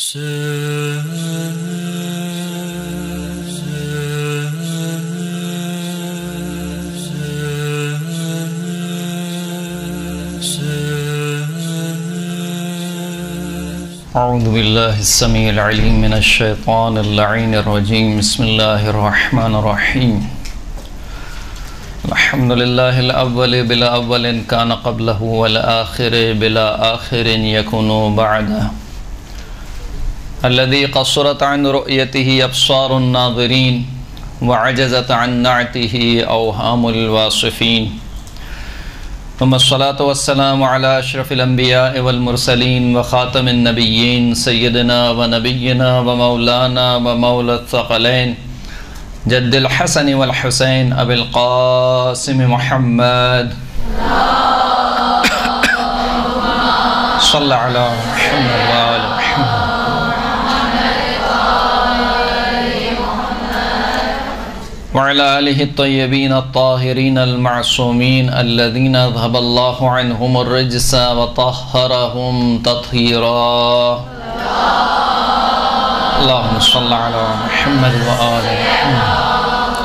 اعوذ باللہ السمیع العلیم من الشیطان اللعین الرجیم بسم اللہ الرحمن الرحیم الحمد للہ الاول بلا اول کان قبلہ والآخر بلا آخر یکن بعدہ الذي قصرت عن رؤيته أبصار الناظرين وعجزت عن نعته أوهام الواصفين ثم الصلاة والسلام على أشرف الأنبياء والمرسلين وخاتم النبيين سيدنا ونبينا ومولانا ومولى الثقلين جد الحسن والحسين أبي القاسم محمد صلى على محمد وآل محمد وعلى آله الطيبين الطاهرين المعصومين الذين أذهب الله عنهم الرجس وطهرهم تطهيرا اللهم صل على محمد وآل محمد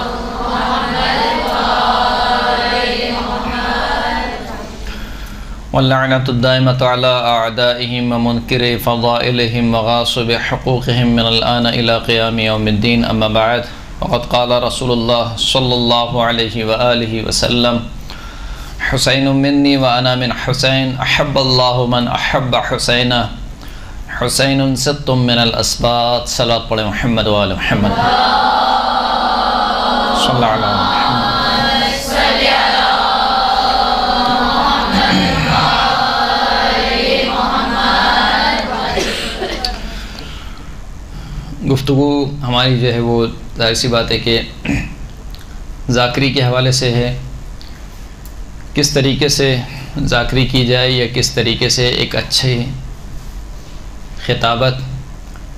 واللعنة الدائمة على أعدائهم ومنكر فضائلهم وغاصب حقوقهم من الآن إلى قيام يوم الدين أما بعد وقد قال رسول الله صلى الله عليه وآله وسلم حسين مني وأنا من حسين أحب الله من أحب حسينا حسين ست من الأسباط صلاة على محمد وآل محمد صلى على محمد گفتگو ہماری جو ہے وہ ظاہر سی بات ہے کہ ذاکری کے حوالے سے ہے، کس طریقے سے ذاکری کی جائے یا کس طریقے سے ایک اچھی خطابت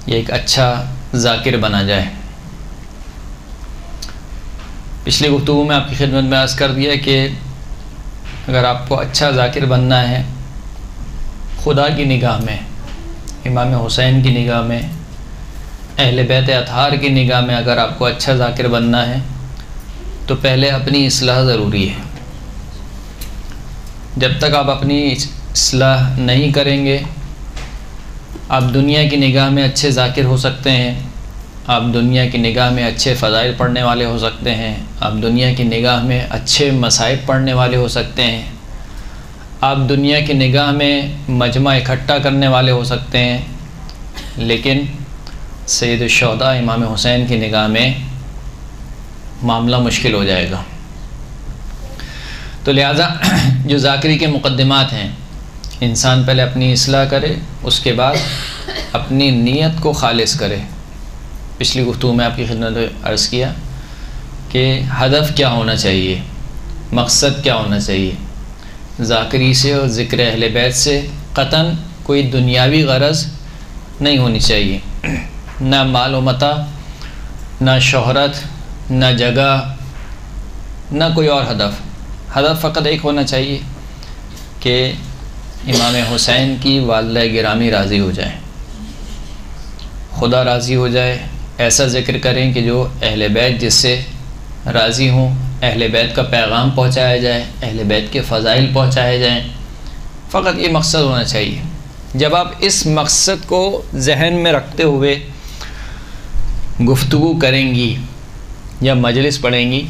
یا ایک اچھا ذاکر بنا جائے۔ پچھلی گفتگو میں آپ کی خدمت میں عرض کر دیا کہ اگر آپ کو اچھا ذاکر بننا ہے خدا کی نگاہ میں، امام حسین کی نگاہ میں، اہل بیت اطہار کی نگاہ میں اگر آپ کو اچھا ذاکر بننا ہے تو پہلے اپنی اصلاح ضروری ہے۔ جب تک آپ اپنی اصلاح نہیں کریں گے آپ دنیا کی نگاہ میں اچھے ذاکر ہو سکتے ہیں، آپ دنیا کی نگاہ میں اچھے فضائل پڑھنے والے ہو سکتے ہیں، آپ دنیا کی نگاہ میں اچھے مصائب پڑھنے والے ہو سکتے ہیں، آپ دنیا کی نگاہ میں مجمع اکٹھا کرنے والے ہو سکتے ہیں، لیکن سید الشہداء امام حسین کی نگاہ میں معاملہ مشکل ہو جائے گا۔ تو لہٰذا جو ذاکری کے مقدمات ہیں، انسان پہلے اپنی اصلاح کرے، اس کے بعد اپنی نیت کو خالص کرے۔ پچھلی گفتگو میں آپ کی خدمت میں عرض کیا کہ ہدف کیا ہونا چاہیے، مقصد کیا ہونا چاہیے۔ ذاکری سے اور ذکر اہل بیت سے قطعاً کوئی دنیاوی غرض نہیں ہونی چاہیے، نہ مال و متاع، نہ شہرت، نہ جگہ، نہ کوئی اور ہدف۔ ہدف فقط ایک ہونا چاہیے کہ امام حسین کی والدہ گرامی راضی ہو جائے، خدا راضی ہو جائے، ایسا ذکر کریں کہ جو اہل بیت جس سے راضی ہوں، اہل بیت کا پیغام پہنچایا جائے، اہل بیت کے فضائل پہنچائے جائیں، فقط یہ مقصد ہونا چاہیے۔ جب آپ اس مقصد کو ذہن میں رکھتے ہوئے گفتگو کریں گی یا مجلس پڑھیں گی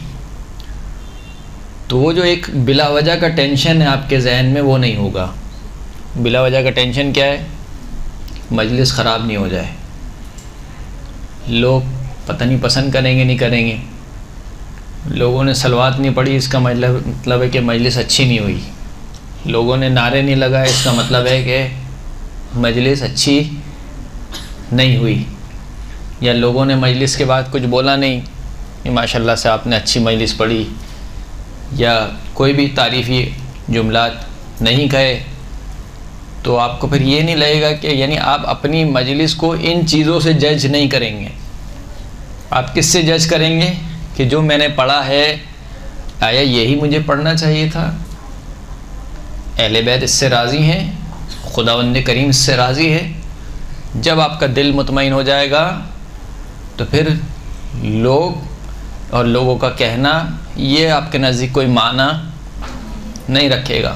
تو وہ جو ایک بلا وجہ کا ٹینشن ہے آپ کے ذہن میں وہ نہیں ہوگا۔ بلا وجہ کا ٹینشن کیا ہے؟ مجلس خراب نہیں ہو جائے، لوگ پتہ نہیں پسند کریں گے نہیں کریں گے، لوگوں نے صلوات نہیں پڑھی اس کا مطلب ہے کہ مجلس اچھی نہیں ہوئی، لوگوں نے نعرے نہیں لگائے اس کا مطلب ہے کہ مجلس اچھی نہیں ہوئی، یا لوگوں نے مجلس کے بعد کچھ بولا نہیں کہ ماشاءاللہ سے آپ نے اچھی مجلس پڑھی، یا کوئی بھی تعریفی جملات نہیں کہے، تو آپ کو پھر یہ نہیں لگے گا کہ یعنی آپ اپنی مجلس کو ان چیزوں سے جج نہیں کریں گے۔ آپ کس سے جج کریں گے کہ جو میں نے پڑھا ہے آیا یہی مجھے پڑھنا چاہیے تھا، اہل بیت اس سے راضی ہیں، خداوند کریم اس سے راضی ہے، جب آپ کا دل مطمئن ہو جائے گا تو پھر لوگ اور لوگوں کا کہنا یہ آپ کے نزدیک کوئی معنی نہیں رکھے گا۔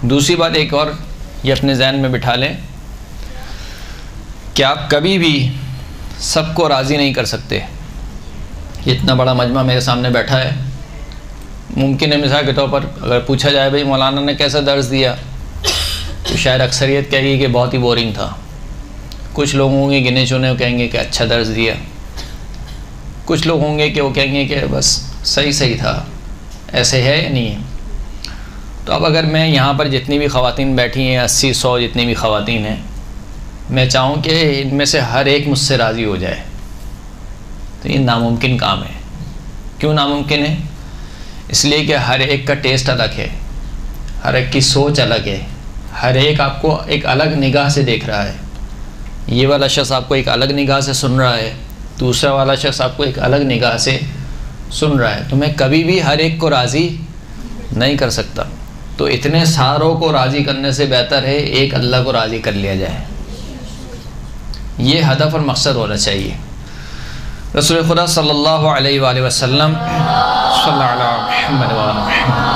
دوسری بات ایک اور یہ اپنے ذہن میں بٹھا لیں کہ آپ کبھی بھی سب کو راضی نہیں کر سکتے۔ اتنا بڑا مجمع میرے سامنے بیٹھا ہے، ممکن ہے مثال کے طور پر اگر پوچھا جائے بھئی مولانا نے کیسا درس دیا تو شاید اکثریت کہے گی کہ بہت ہی بورنگ تھا۔ کچھ لوگ ہوں گے گنے چنے کہیں گے کہ اچھا درس دیا، کچھ لوگ ہوں گے کہ وہ کہیں گے کہ بس صحیح تھا۔ ایسے ہے یا نہیں ہے؟ تو اب اگر میں یہاں پر جتنی بھی خواتین بیٹھی ہیں 80-100 جتنی بھی خواتین ہیں، میں چاہوں کہ ان میں سے ہر ایک مجھ سے راضی ہو جائے تو یہ ناممکن کام ہے۔ کیوں ناممکن ہے؟ اس لیے کہ ہر ایک کا ٹیسٹ الگ ہے، ہر ایک کی سوچ الگ ہے، ہر ایک آپ کو ایک الگ نگاہ سے دیکھ رہا ہے۔ یہ والا شخص آپ کو ایک الگ نگاہ سے سن رہا ہے، دوسرا والا شخص آپ کو ایک الگ نگاہ سے سن رہا ہے، تو میں کبھی بھی ہر ایک کو راضی نہیں کر سکتا۔ تو اتنے ساروں کو راضی کرنے سے بہتر ہے ایک اللہ کو راضی کر لیا جائے۔ یہ ہدف اور مقصد ہونا چاہیے۔ رسول خدا صلی اللہ علیہ وآلہ وسلم صلی اللہ علیہ محمد وآلہ محمد۔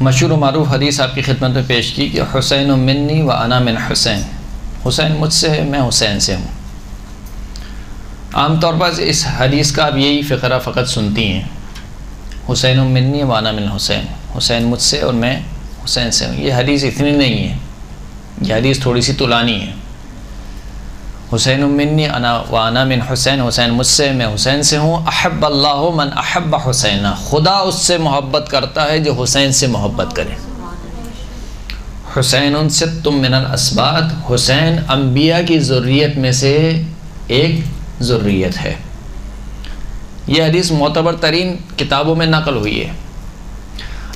مشہور و معروف حدیث آپ کی خدمت میں پیش کی کہ حسین منی و انا من حسین، حسین مجھ سے ہے، میں حسین سے ہوں۔ عام طور پر اس حدیث کا آپ یہی فقرہ فقط سنتی ہیں، حسین منی و انا من حسین، حسین مجھ سے اور میں حسین سے ہوں۔ یہ حدیث اتنی نہیں ہے، یہ حدیث تھوڑی سی طولانی ہے۔ حسین منی و انا من حسین، حسین مجھ سے میں حسین سے ہوں۔ احب اللہ من احب حسین، خدا اس سے محبت کرتا ہے جو حسین سے محبت کرے۔ حسین ستم من الاسباط، حسین انبیاء کی ذریت میں سے ایک ذریت ہے۔ یہ حدیث معتبر ترین کتابوں میں نقل ہوئی ہے۔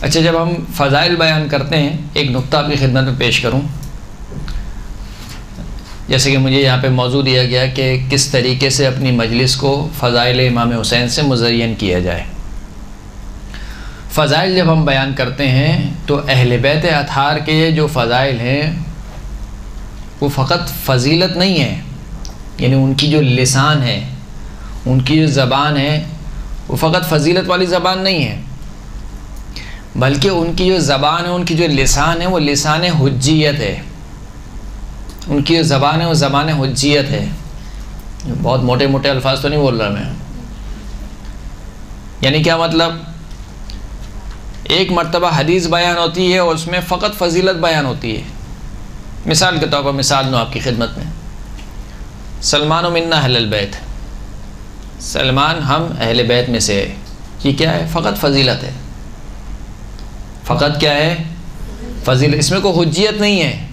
اچھا، جب ہم فضائل بیان کرتے ہیں ایک نقطہ آپ کی خدمت میں پیش کروں، جیسے کہ مجھے یہاں پہ موضوع دیا گیا کہ کس طریقے سے اپنی مجلس کو فضائل امام حسین سے مزین کیا جائے۔ فضائل جب ہم بیان کرتے ہیں تو اہل بیت اطہار کے جو فضائل ہیں وہ فقط فضیلت نہیں ہے، یعنی ان کی جو لسان ہے، ان کی جو زبان ہے وہ فقط فضیلت والی زبان نہیں ہے، بلکہ ان کی جو زبان ہے، ان کی جو لسان ہے وہ لسان حجیت ہے۔ ان کی جو زبان ہے وہ زبان حجیت ہے۔ بہت موٹے موٹے الفاظ تو نہیں بول رہا میں، یعنی کیا مطلب؟ ایک مرتبہ حدیث بیان ہوتی ہے اور اس میں فقط فضیلت بیان ہوتی ہے۔ مثال کے طور پر مثال دوں آپ کی خدمت میں، سلمان منا اہل البیت، سلمان ہم اہل بیت میں سے ہے، یہ کیا ہے؟ فقط فضیلت ہے۔ فقط کیا ہے؟ فضیلت، اس میں کوئی حجیت نہیں ہے۔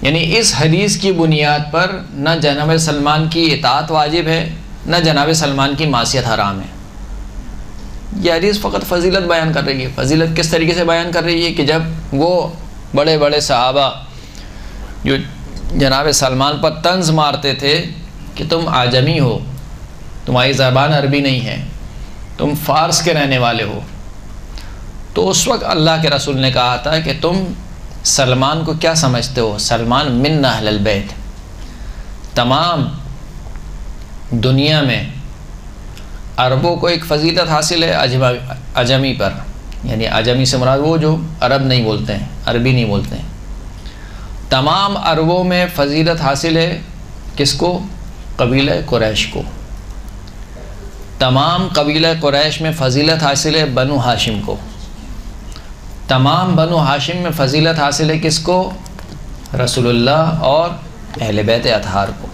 یعنی اس حدیث کی بنیاد پر نہ جناب سلمان کی اطاعت واجب ہے، نہ جناب سلمان کی معصیت حرام ہے۔ یہ حدیث فقط فضیلت بیان کر رہی ہے۔ فضیلت کس طریقے سے بیان کر رہی ہے کہ جب وہ بڑے بڑے صحابہ جو جناب سلمان پر طنز مارتے تھے کہ تم اعجمی ہو، تمہاری زبان عربی نہیں ہے، تم فارس کے رہنے والے ہو، تو اس وقت اللہ کے رسول نے کہا تھا کہ تم سلمان کو کیا سمجھتے ہو؟ سلمان من اہل البیت۔ تمام دنیا میں عربوں کو ایک فضیلت حاصل ہے عجمی پر، یعنی عجمی سے مراد وہ جو عرب نہیں بولتے ہیں، عربی نہیں بولتے ہیں۔ تمام عربوں میں فضیلت حاصل ہے کس کو؟ قبیلہ قریش کو۔ تمام قبیلہ قریش میں فضیلت حاصل ہے بنو ہاشم کو۔ تمام بنو ہاشم میں فضیلت حاصل ہے کس کو؟ رسول اللہ اور اہل بیت اطہار کو۔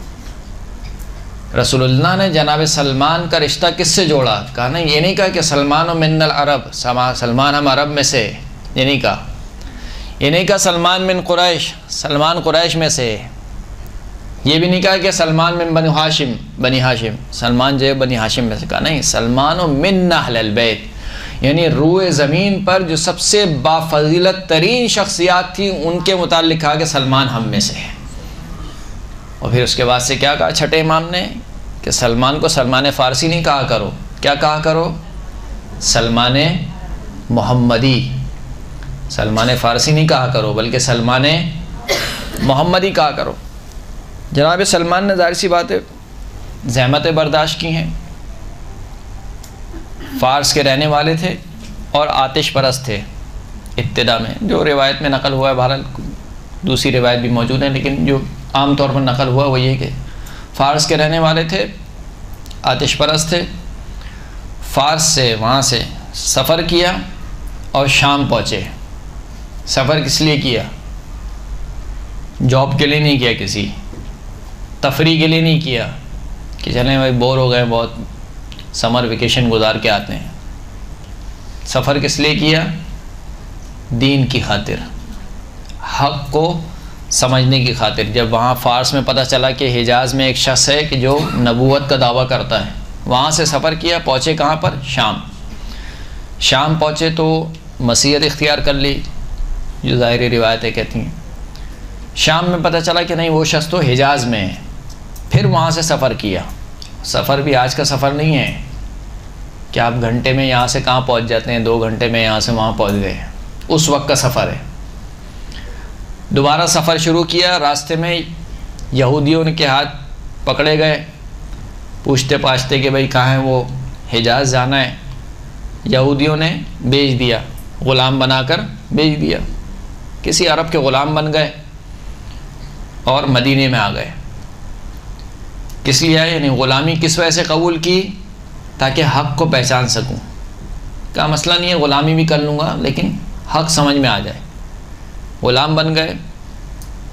رسول اللہ نے جناب سلمان کا رشتہ کس سے جوڑا؟ کہا نا، یہ نہیں کہا کہ سلمان و من العرب، سلمان ہم عرب میں سے، یہ نہیں کہا۔ یہ نہیں کہا سلمان من قریش، سلمان قریش میں سے۔ یہ بھی نہیں کہا کہ سلمان من بنی ہاشم، بنی ہاشم، سلمان جو ہے بنی ہاشم میں سے، کہا نہیں، سلمان و من اہل البیت، یعنی روئے زمین پر جو سب سے بافضیلت ترین شخصیات تھیں ان کے متعلق کہا کہ سلمان ہم میں سے ہے۔ اور پھر اس کے بعد سے کیا کہا چھٹے امام نے کہ سلمان کو سلمان فارسی نہیں کہا کرو، کیا کہا کرو؟ سلمان محمدی، سلمان فارسی نہیں کہا کرو بلکہ سلمان محمدی کہا کرو۔ جناب سلمان نے ظاہر سی بات ہے زحمتیں برداشت کی ہیں، فارس کے رہنے والے تھے اور آتش پرست تھے ابتدا میں، جو روایت میں نقل ہوا ہے، بہرحال دوسری روایت بھی موجود ہیں، لیکن جو عام طور پر نقل ہوا وہ یہ کہ فارس کے رہنے والے تھے، آتش پرست تھے۔ فارس سے وہاں سے سفر کیا اور شام پہنچے۔ سفر کس لیے کیا؟ جاب کے لیے نہیں کیا، کسی تفریح کے لیے نہیں کیا کہ چلیں بھائی بور ہو گئے، بہت سمر ویکیشن گزار کے آتے ہیں۔ سفر کس لیے کیا؟ دین کی خاطر، حق کو سمجھنے کی خاطر۔ جب وہاں فارس میں پتہ چلا کہ حجاز میں ایک شخص ہے کہ جو نبوت کا دعویٰ کرتا ہے، وہاں سے سفر کیا، پہنچے کہاں پر؟ شام۔ شام پہنچے تو مسیحیت اختیار کر لی، جو ظاہری روایتیں کہتی ہیں۔ شام میں پتہ چلا کہ نہیں، وہ شخص تو حجاز میں ہے، پھر وہاں سے سفر کیا۔ سفر بھی آج کا سفر نہیں ہے کہ آپ گھنٹے میں یہاں سے کہاں پہنچ جاتے ہیں، 2 گھنٹے میں یہاں سے وہاں پہنچ گئے، اس وقت کا سفر ہے۔ دوبارہ سفر شروع کیا، راستے میں یہودیوں کے ہاتھ پکڑے گئے، پوچھتے پاچھتے کہ بھائی کہاں ہے وہ، حجاز جانا ہے۔ یہودیوں نے بیچ دیا، غلام بنا کر بیچ دیا، کسی عرب کے غلام بن گئے اور مدینے میں آ گئے۔ کس لیے آئے؟ یعنی غلامی کس وجہ سے قبول کی؟ تاکہ حق کو پہچان سکوں۔ کا مسئلہ نہیں ہے، غلامی بھی کر لوں گا لیکن حق سمجھ میں آ جائے۔ غلام بن گئے،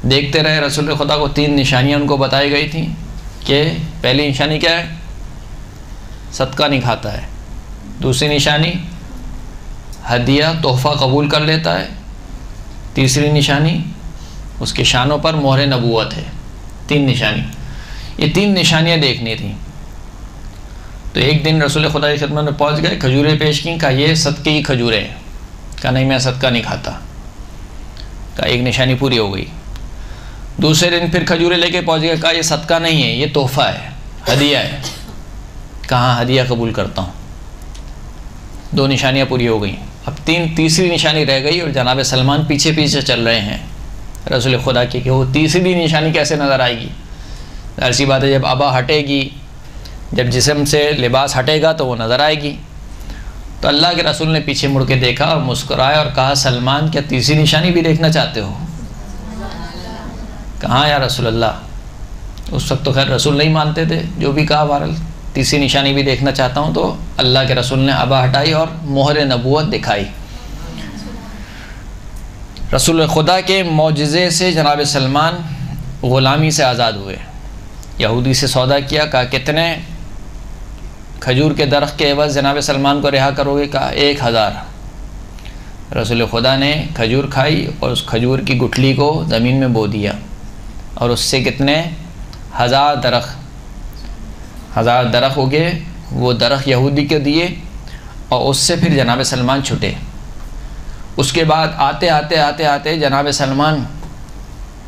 دیکھتے رہے۔ رسول خدا کو 3 نشانیاں ان کو بتائی گئی تھیں کہ پہلی نشانی کیا ہے؟ صدقہ نہیں کھاتا ہے۔ دوسری نشانی ہدیہ تحفہ قبول کر لیتا ہے۔ تیسری نشانی اس کے شانوں پر مہر نبوت ہے۔ 3 نشانی، یہ 3 نشانیاں دیکھنی تھیں۔ تو ایک دن رسول خدا کی خدمت میں پہنچ گئے، کھجوریں پیش کیں، کہا یہ صدقے کی کھجوریں ہیں۔ کہا نہیں میں صدقہ نہیں کھاتا۔ کہا ایک نشانی پوری ہو گئی۔ دوسرے دن پھر کھجوریں لے کے پہنچ گئے، کہا یہ صدقہ نہیں ہے، یہ تحفہ ہے، ہدیہ ہے۔ کہاں ہدیہ قبول کرتا ہوں۔ 2 نشانیاں پوری ہو گئیں، اب تیسری نشانی رہ گئی، اور جناب سلمان پیچھے پیچھے چل رہے ہیں رسول خدا کی کہ وہ تیسری نشانی کیسے نظر آئے گی۔ ایسی بات ہے جب ابا ہٹے گی، جب جسم سے لباس ہٹے گا تو وہ نظر آئے گی۔ تو اللہ کے رسول نے پیچھے مڑ کے دیکھا اور مسکرایا اور کہا سلمان کیا تیسری نشانی بھی دیکھنا چاہتے ہو؟ کہاں یا رسول اللہ، اس وقت تو خیر رسول نہیں مانتے تھے، جو بھی کہا بہرحال تیسری نشانی بھی دیکھنا چاہتا ہوں۔ تو اللہ کے رسول نے ابا ہٹائی اور مہر نبوت دکھائی۔ رسول خدا کے معجزے سے جناب سلمان غلامی سے آزاد ہوئے۔ یہودی سے سودا کیا، کہا کتنے کھجور کے درخت کے عوض جناب سلمان کو رہا کرو گے؟ کہا 1000۔ رسول خدا نے کھجور کھائی اور اس کھجور کی گٹھلی کو زمین میں بو دیا، اور اس سے کتنے 1000 درخت اگے، وہ درخت یہودی کو دیے، اور اس سے پھر جناب سلمان چھٹے۔ اس کے بعد آتے آتے جناب سلمان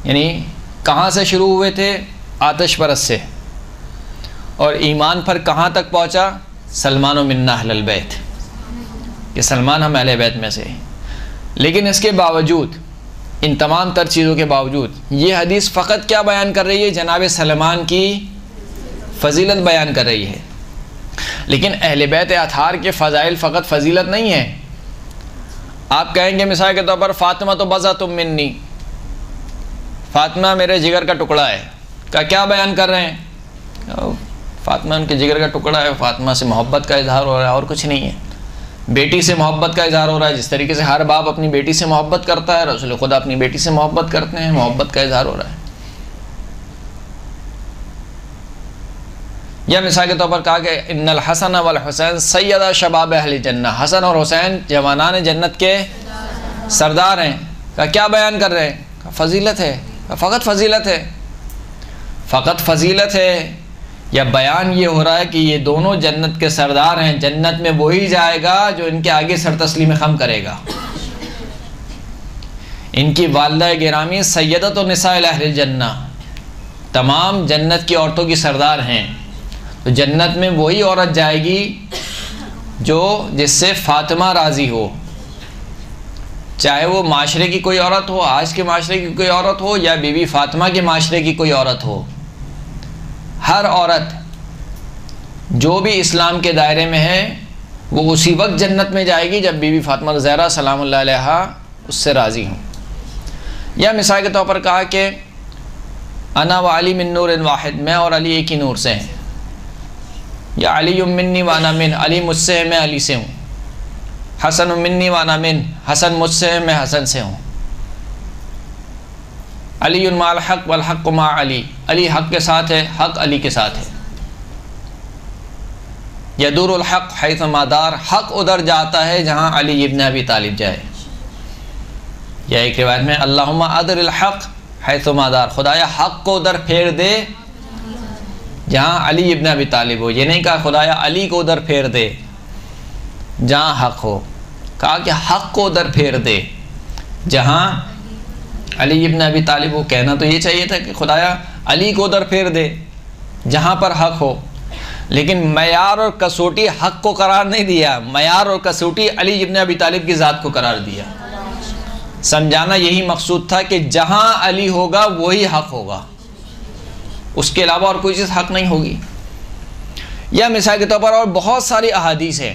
یعنی کہاں سے شروع ہوئے تھے؟ آتش پرست سے، اور ایمان پر کہاں تک پہنچا؟ سلمان و منا اہل البیت، کہ سلمان ہم اہل بیت میں سے ہیں۔ لیکن اس کے باوجود، ان تمام تر چیزوں کے باوجود، یہ حدیث فقط کیا بیان کر رہی ہے؟ جناب سلمان کی فضیلت بیان کر رہی ہے۔ لیکن اہل بیت اطہار کے فضائل فقط فضیلت نہیں ہے۔ آپ کہیں گے مثال کے طور پر فاطمہ تو بضعۃ منی، فاطمہ میرے جگر کا ٹکڑا ہے، کا کیا بیان کر رہے ہیں؟ فاطمہ ان کے جگر کا ٹکڑا ہے، فاطمہ سے محبت کا اظہار ہو رہا ہے، اور کچھ نہیں ہے۔ بیٹی سے محبت کا اظہار ہو رہا ہے، جس طریقے سے ہر باپ اپنی بیٹی سے محبت کرتا ہے، رسول خدا اپنی بیٹی سے محبت کرتے ہیں، محبت کا اظہار ہو رہا ہے۔ یا مثال کے طور پر کہا کہ ان الحسن والحسین سیدہ شباب اہل جنہ، حسن اور حسین جوانان جنت کے سردار ہیں۔ کہا کیا بیان کر رہے ہیں؟ کہا فضیلت ہے، کہا فقط فضیلت ہے، فقط فضیلت ہے، یا بیان یہ ہو رہا ہے کہ یہ دونوں جنت کے سردار ہیں، جنت میں وہی جائے گا جو ان کے آگے سر تسلیم خم کرے گا۔ ان کی والدہ گرامی سیدۃ النساء اہل الجنہ، تمام جنت کی عورتوں کی سردار ہیں، تو جنت میں وہی عورت جائے گی جس سے فاطمہ راضی ہو، چاہے وہ معاشرے کی کوئی عورت ہو، آج کے معاشرے کی کوئی عورت ہو، یا بی بی فاطمہ کے معاشرے کی کوئی عورت ہو، ہر عورت جو بھی اسلام کے دائرے میں ہے وہ اسی وقت جنت میں جائے گی جب بی بی فاطمہ الزہرا سلام اللہ علیہا اس سے راضی ہوں۔ یا مثال کے طور پر کہا کہ انا و علی من نور واحد، میں اور علی ایک ہی نور سے ہیں، یا علی منی وانا من، علی مجھ سے ہے میں علی سے ہوں، حسن منی وانا من، حسن مجھ سے ہے میں حسن سے ہوں، علی مع الحق والحق مع علی، علی حق کے ساتھ ہے، حق علی کے ساتھ ہے، یدور الحق حیث ما دار، حق ادھر جاتا ہے جہاں علی ابن ابی طالب جائے۔ یا ایک روایت میں اللہم ادر الحق حیث ما دار، خدایا حق کو ادھر پھیر دے جہاں علی ابن ابی طالب ہو، یہ نہیں کہا خدایا علی کو ادھر پھیر دے جہاں حق ہو، کہا کہ حق کو ادھر پھیر دے جہاں علی ابن ابی طالب ہو۔ کہنا تو یہ چاہیے تھا کہ خدایا علی کو ادھر پھیر دے جہاں پر حق ہو، لیکن معیار اور کسوٹی حق کو قرار نہیں دیا، معیار اور کسوٹی علی ابن ابی طالب کی ذات کو قرار دیا۔ سمجھانا یہی مقصود تھا کہ جہاں علی ہوگا وہی حق ہوگا، اس کے علاوہ اور کوئی چیز حق نہیں ہوگی۔ یا مثال کے طور پر اور بہت ساری احادیث ہیں،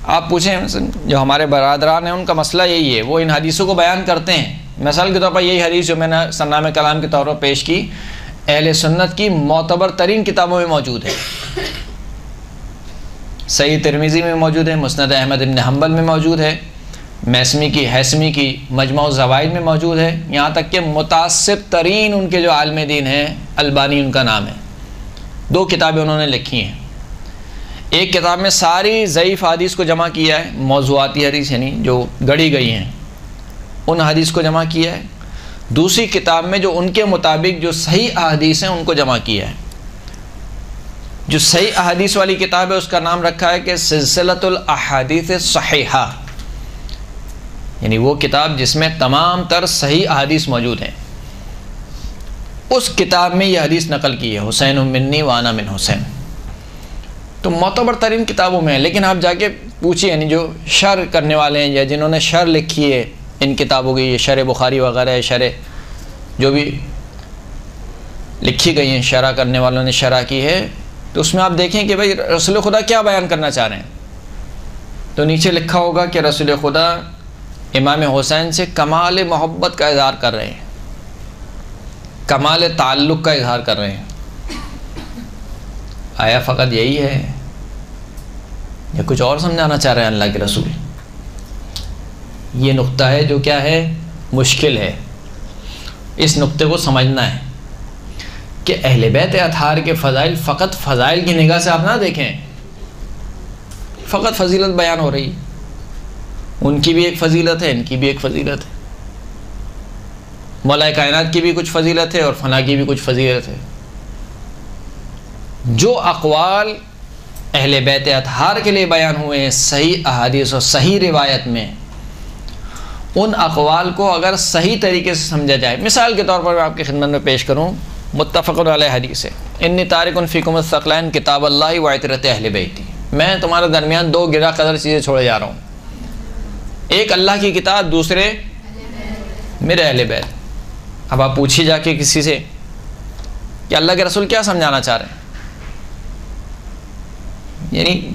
آپ پوچھیں جو ہمارے برادران ہیں ان کا مسئلہ یہی ہے، وہ ان حدیثوں کو بیان کرتے ہیں۔ مثال کے طور پر یہی حدیث جو میں نے سرنامہ کلام کے طور پر پیش کی، اہل سنت کی معتبر ترین کتابوں میں موجود ہے، صحیح ترمذی میں موجود ہے، مسند احمد بن حنبل میں موجود ہے، حیثمی کی مجموع الزوائد میں موجود ہے، یہاں تک کہ متعصب ترین ان کے جو عالم دین ہیں البانی ان کا نام ہے، 2 کتابیں انہوں نے لکھی ہیں۔ ایک کتاب میں ساری ضعیف حدیث کو جمع کیا ہے، موضوعاتی حدیث یعنی جو گڑی گئی ہیں ان حدیث کو جمع کیا ہے، دوسری کتاب میں جو ان کے مطابق جو صحیح احادیث ہیں ان کو جمع کیا ہے۔ جو صحیح احادیث والی کتاب ہے اس کا نام رکھا ہے کہ سلسلۃ الاحادیث الصحیحہ، یعنی وہ کتاب جس میں تمام تر صحیح احادیث موجود ہیں۔ اس کتاب میں یہ حدیث نقل کی ہے، حسین منی وانا من حسین، تو معتبر ترین کتابوں میں ہے۔ لیکن آپ جا کے پوچھیں، یعنی جو شرح کرنے والے ہیں یا جنہوں نے شرح لکھی ہے ان کتابوں کی، یہ شرح بخاری وغیرہ، شرح جو بھی لکھی گئی ہیں شرح کرنے والوں نے شرح کی ہے، تو اس میں آپ دیکھیں کہ بھئی رسول خدا کیا بیان کرنا چاہ رہے ہیں، تو نیچے لکھا ہوگا کہ رسول خدا امام حسین سے کمال محبت کا اظہار کر رہے ہیں، کمال تعلق کا اظہار کر رہے ہیں۔ آیا فقط یہی ہے یا کچھ اور سمجھانا چاہ رہے ہیں اللہ کے رسول؟ یہ نقطہ ہے جو کیا ہے، مشکل ہے۔ اس نقطے کو سمجھنا ہے کہ اہل بیت اطہار کے فضائل فقط فضائل کی نگاہ سے آپ نہ دیکھیں، فقط فضیلت بیان ہو رہی، ان کی بھی ایک فضیلت ہے، ان کی بھی ایک فضیلت ہے، مولا کائنات کی بھی کچھ فضیلت ہے اور فنا کی بھی کچھ فضیلت ہے۔ جو اقوال اہل بیت اطہار کے لیے بیان ہوئے ہیں صحیح احادیث اور صحیح روایت میں، ان اقوال کو اگر صحیح طریقے سے سمجھا جائے، مثال کے طور پر میں آپ کی خدمت میں پیش کروں، متفق علیہ حدیث ہے، انی تارک فیکم الثقلین کتاب اللہ و عطرت اہل بیتی، میں تمہارے درمیان 2 گرہ قدر چیزیں چھوڑے جا رہا ہوں، ایک اللہ کی کتاب، دوسرے میرے اہل بیت۔ اب آپ پوچھیے جا کے کسی سے کہ اللہ کے رسول کیا سمجھانا چاہ رہے ہیں، یعنی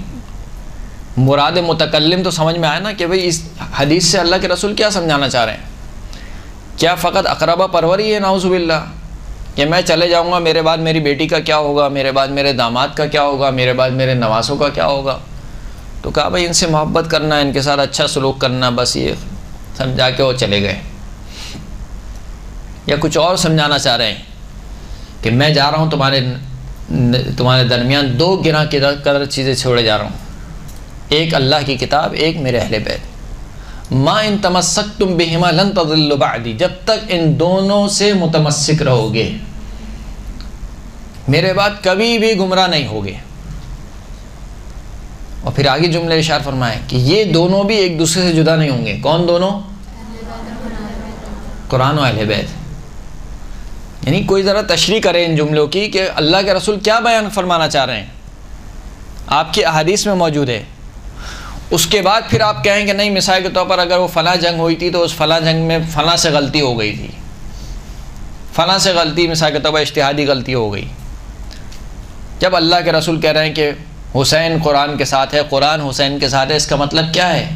مراد متکلم تو سمجھ میں آیا نا کہ بھئی اس حدیث سے اللہ کے رسول کیا سمجھانا چاہ رہے ہیں؟ کیا فقط اقربہ پروری ہے نعوذ باللہ کہ میں چلے جاؤں گا، میرے بعد میری بیٹی کا کیا ہوگا، میرے بعد میرے داماد کا کیا ہوگا، میرے بعد میرے نواسوں کا کیا ہوگا؟ تو کہا بھئی ان سے محبت کرنا، ان کے ساتھ اچھا سلوک کرنا، بس یہ سمجھا کے وہ چلے گئے۔ یا کچھ اور سمجھانا چاہ رہے ہیں کہ میں جا رہا ہوں تمہارے درمیان 2 گرہ قدر چیزیں چھوڑے جا رہا ہوں، ایک اللہ کی کتاب، ایک میرے اہل بیت، ما ان تمسکتم بہما لن تضلوا بعدی، جب تک ان دونوں سے متمسک رہو گے میرے بعد کبھی بھی گمراہ نہیں ہوگے۔ اور پھر آگے جملے ارشاد فرمائے کہ یہ دونوں بھی ایک دوسرے سے جدا نہیں ہوں گے۔ کون دونوں؟ قرآن و اہل بیت۔ یعنی کوئی ذرا تشریح کرے ان جملوں کی کہ اللہ کے رسول کیا بیان فرمانا چاہ رہے ہیں۔ آپ کی احادیث میں موجود ہے. اس کے بعد پھر آپ کہیں کہ نہیں مثال کے طور پر اگر وہ فلاں جنگ ہوئی تھی تو اس فلاں جنگ میں فلاں سے غلطی ہو گئی تھی، فلاں سے غلطی، مثال کے طور پر اجتہادی غلطی ہو گئی. جب اللہ کے رسول کہہ رہے ہیں کہ حسین قرآن کے ساتھ ہے، قرآن حسین کے ساتھ ہے، اس کا مطلب کیا ہے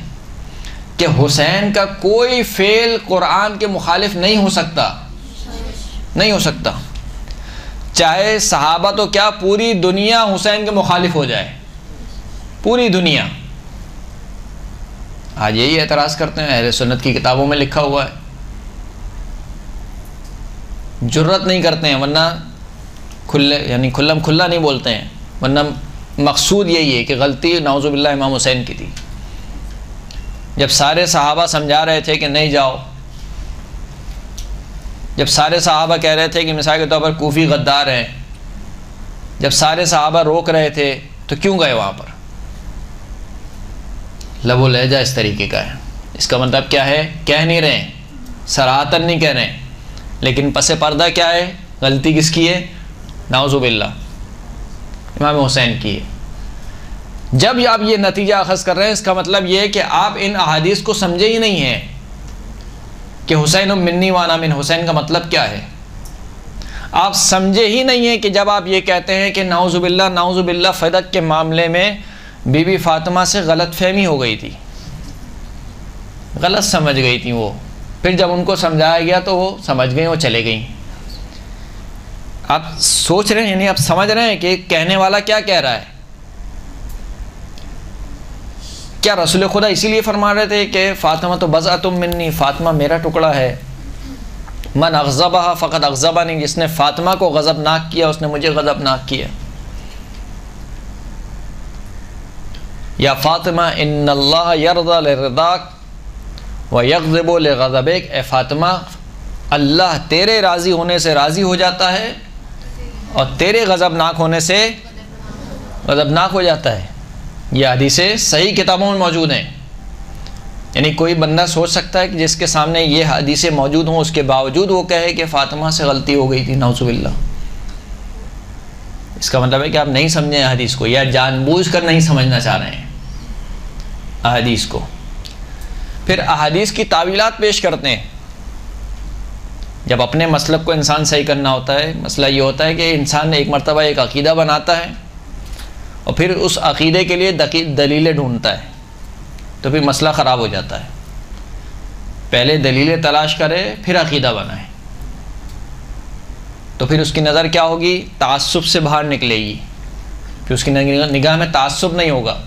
کہ حسین کا کوئی فعل قرآن کے مخالف نہیں ہو سکتا، نہیں ہو سکتا. چاہے صحابہ تو کیا پوری دنیا حسین کے مخالف ہو جائے، پوری دنیا. آج یہی اعتراض کرتے ہیں، اہل سنت کی کتابوں میں لکھا ہوا ہے، جرت نہیں کرتے ہیں، ورنہ کھلے یعنی کھلم کھلا نہیں بولتے ہیں، ورنہ مقصود یہی ہے کہ غلطی نعوذ باللہ امام حسین کی تھی. جب سارے صحابہ سمجھا رہے تھے کہ نہیں جاؤ، جب سارے صحابہ کہہ رہے تھے کہ مثال کے طور پر کوفی غدار ہیں، جب سارے صحابہ روک رہے تھے تو کیوں گئے وہاں پر؟ لب و لہجہ اس طریقے کا ہے. اس کا مطلب کیا ہے؟ کہہ نہیں رہے ہیں، صراحتاً نہیں کہہ رہے ہیں، لیکن پس پردہ کیا ہے؟ غلطی کس کی ہے؟ نعوذ باللہ امام حسین کی ہے. جب آپ یہ نتیجہ اخذ کر رہے ہیں، اس کا مطلب یہ ہے کہ آپ ان احادیث کو سمجھے ہی نہیں ہیں کہ حسین منی وانا من حسین کا مطلب کیا ہے. آپ سمجھے ہی نہیں ہیں کہ جب آپ یہ کہتے ہیں کہ نعوذ باللہ فدق کے معاملے میں بی بی فاطمہ سے غلط فہمی ہو گئی تھی، غلط سمجھ گئی تھی وہ، پھر جب ان کو سمجھایا گیا تو وہ سمجھ گئیں، وہ چلے گئیں. آپ سوچ رہے ہیں، یعنی آپ سمجھ رہے ہیں کہ کہنے والا کیا کہہ رہا ہے. کیا رسول خدا اسی لیے فرما رہے تھے کہ فاطمہ تو بضعۃ منی، فاطمہ میرا ٹکڑا ہے، من اغضبها فقد اغضبنی، جس نے فاطمہ کو غضبناک کیا اس نے مجھے غضبناک کیا. یا فاطمہ ان اللہ یرضی لرضاک ویغضب لغضبک، اے فاطمہ اللہ تیرے راضی ہونے سے راضی ہو جاتا ہے اور تیرے غضبناک ہونے سے غضبناک ہو جاتا ہے. یہ حدیثیں صحیح کتابوں میں موجود ہیں. یعنی کوئی بندہ سوچ سکتا ہے کہ جس کے سامنے یہ حدیثیں موجود ہوں، اس کے باوجود وہ کہے کہ فاطمہ سے غلطی ہو گئی تھی، نعوذ باللہ. اس کا مطلب ہے کہ آپ نہیں سمجھیں حدیث کو، یا جان بوجھ کر نہیں سمجھنا چاہ رہے ہیں احادیث کو. پھر احادیث کی تعویلات پیش کرتے ہیں. جب اپنے مسلک کو انسان صحیح کرنا ہوتا ہے، مسئلہ یہ ہوتا ہے کہ انسان ایک مرتبہ ایک عقیدہ بناتا ہے اور پھر اس عقیدے کے لیے دلیلیں ڈھونڈتا ہے، تو پھر مسئلہ خراب ہو جاتا ہے. پہلے دلیلیں تلاش کرے پھر عقیدہ بنائے، تو پھر اس کی نظر کیا ہوگی؟ تعصب سے باہر نکلے گی، پھر اس کی نگاہ میں تعصب نہیں ہوگا.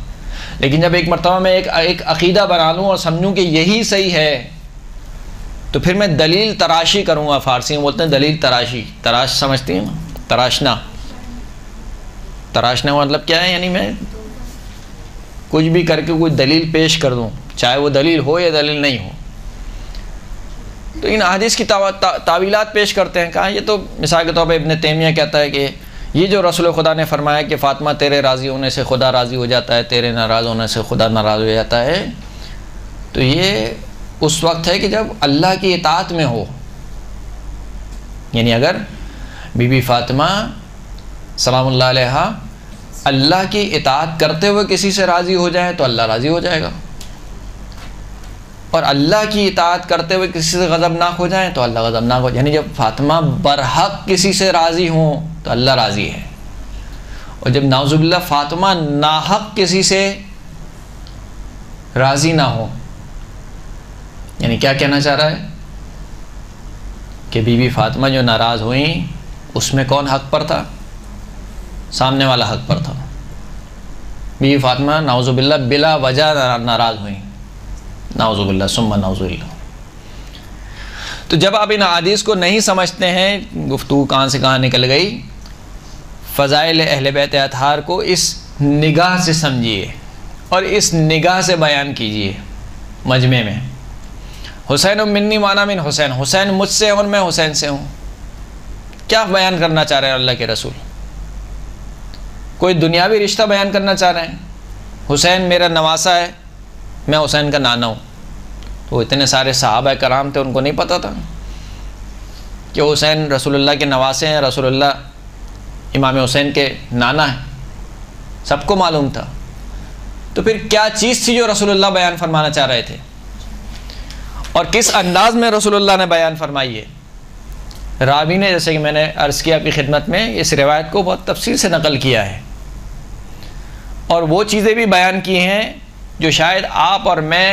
لیکن جب ایک مرتبہ میں ایک عقیدہ بنا لوں اور سمجھوں کہ یہی صحیح ہے، تو پھر میں دلیل تراشی کروں گا. فارسی میں بولتے ہیں دلیل تراشی. تراش سمجھتی ہیں؟ تراشنا. تراشنے کا مطلب کیا ہے؟ یعنی میں کچھ بھی کر کے کوئی دلیل پیش کر دوں، چاہے وہ دلیل ہو یا دلیل نہیں ہو. تو ان حدیث کی تعویلات پیش کرتے ہیں. کہا یہ تو مثال کے طور پہ ابن تیمیہ کہتا ہے کہ یہ جو رسول خدا نے فرمایا کہ فاطمہ تیرے راضی ہونے سے خدا راضی ہو جاتا ہے، تیرے ناراض ہونے سے خدا ناراض ہو جاتا ہے، تو یہ اس وقت ہے کہ جب اللہ کی اطاعت میں ہو. یعنی اگر بی بی فاطمہ سلام اللہ علیہا اللہ کی اطاعت کرتے ہوئے کسی سے راضی ہو جائے تو اللہ راضی ہو جائے گا، اور اللہ کی اطاعت کرتے ہوئے کسی سے غضبناک ہو جائیں تو اللہ غضبناک ہو جائے. یعنی جب فاطمہ برحق کسی سے راضی ہوں تو اللہ راضی ہے، اور جب نعوذ باللہ فاطمہ ناحق کسی سے راضی نہ ہو. یعنی کیا کہنا چاہ رہا ہے کہ بی بی فاطمہ جو ناراض ہوئیں اس میں کون حق پر تھا؟ سامنے والا حق پر تھا. بی بی فاطمہ نعوذ باللہ بلا وجہ ناراض ہوئیں، نعوذ باللہ ثم نعوذ باللہ. تو جب آپ ان حدیث کو نہیں سمجھتے ہیں، گفتگو کہاں سے کہاں نکل گئی. فضائل اہل بیت اطہار کو اس نگاہ سے سمجھیے اور اس نگاہ سے بیان کیجیے مجمع میں. حسین منی وانا من حسین، حسین مجھ سے اور میں حسین سے ہوں. کیا بیان کرنا چاہ رہے ہیں اللہ کے رسول؟ کوئی دنیاوی رشتہ بیان کرنا چاہ رہے ہیں؟ حسین میرا نواسا ہے، میں حسین کا نانا ہوں. تو اتنے سارے صحابہ کرام تھے، ان کو نہیں پتہ تھا کہ حسین رسول اللہ کے نواسے ہیں، رسول اللہ امام حسین کے نانا ہیں؟ سب کو معلوم تھا. تو پھر کیا چیز تھی جو رسول اللہ بیان فرمانا چاہ رہے تھے اور کس انداز میں رسول اللہ نے بیان فرمائی ہے؟ راوی نے جیسے کہ میں نے عرض کیا آپ کی خدمت میں اس روایت کو بہت تفصیل سے نقل کیا ہے اور وہ چیزیں بھی بیان کی ہیں جو شاید آپ اور میں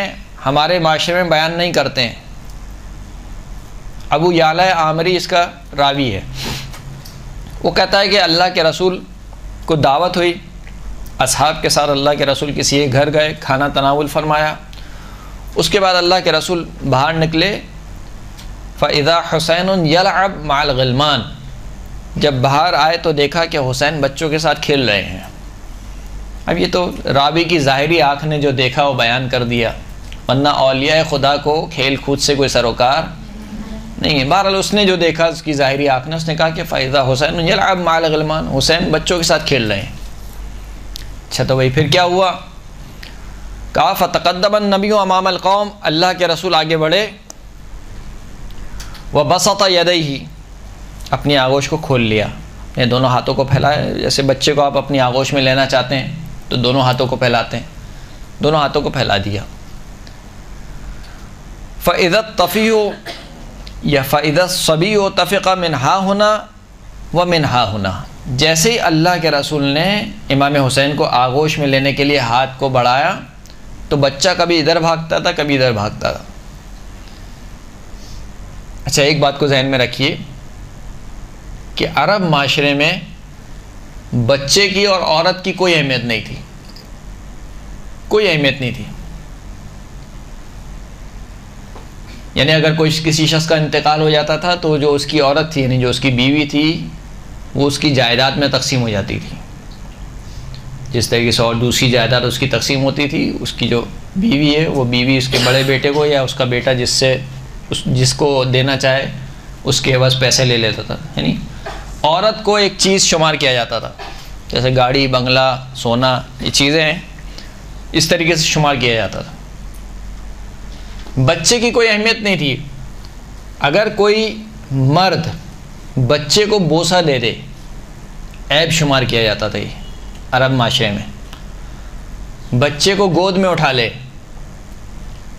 ہمارے معاشرے میں بیان نہیں کرتے ہیں. ابو یعلا عامری اس کا راوی ہے. وہ کہتا ہے کہ اللہ کے رسول کو دعوت ہوئی، اصحاب کے ساتھ اللہ کے رسول کسی ایک گھر گئے، کھانا تناول فرمایا. اس کے بعد اللہ کے رسول باہر نکلے. فَإِذَا حُسَيْنٌ يَلْعَبْ مَعَ الْغِلْمَانِ، جب باہر آئے تو دیکھا کہ حسین بچوں کے ساتھ کھیل رہے ہیں. اب یہ تو راوی کی ظاہری آنکھ نے جو دیکھا وہ بیان کر دیا، ورنہ اولیاء خدا کو کھیل کود سے کوئی سروکار نہیں ہے. بہرحال اس نے جو دیکھا اس کی ظاہری آنکھ نے، اس نے کہا کہ فَإِذَا حُسَيْنٌ يَلْعَبْ مَعَ الْغِلْمَانِ، حسین بچوں کے ساتھ کھیل رہے ہیں. اچھا تو بھائی پھر کیا ہوا؟ کہا فَتَقَدَّمَ النَّبِيُّ أَمَامَ الْقَوْمِ، اللہ کے رسول آگے بڑھے. وَبَسَطَ يَدَيْهِ، اپنی آغوش کو کھول لیا، اپنے دونوں ہاتھوں کو پھیلائے. جیسے بچے کو آپ اپنی آغوش میں لینا چاہتے ہیں تو دونوں ہاتھوں کو پھیلاتے ہیں، دونوں ہاتھوں کو پھیلا دیا. فَإِذَا الطَّفِيُّ یا فَإِذَا الصَّبِيُّ طَفِقَ مِنْ ہَا هُنَا وَمِنْ ہَا هُنَا، جیسے ہی اللہ کے رسول نے امام حسین کو آغوش میں لینے کے لیے ہاتھ کو بڑھایا تو بچہ کبھی ادھر بھاگتا تھا کبھی ادھر بھاگتا تھا. اچھا ایک بات کو ذہن میں رکھیے کہ عرب معاشرے میں بچے کی اور عورت کی کوئی اہمیت نہیں تھی، کوئی اہمیت نہیں تھی. یعنی اگر کوئی کسی شخص کا انتقال ہو جاتا تھا تو جو اس کی عورت تھی یعنی جو اس کی بیوی تھی وہ اس کی جائیداد میں تقسیم ہو جاتی تھی. جس طریقے سے اور دوسری جائیداد اس کی تقسیم ہوتی تھی، اس کی جو بیوی ہے وہ بیوی اس کے بڑے بیٹے کو یا اس کا بیٹا جس کو دینا چاہے اس کے عوض پیسے لے لیتا تھا. یعنی عورت کو ایک چیز شمار کیا جاتا تھا، جیسے گاڑی، بنگلہ، سونا، یہ چیزیں ہیں اس طریقے سے شمار کیا جاتا تھا. بچے کی کوئی اہمیت نہیں تھی. اگر کوئی مرد بچے کو بوسہ دے دے عیب شمار کیا جاتا تھا. یہ عرب معاشرے میں بچے کو گود میں اٹھا لے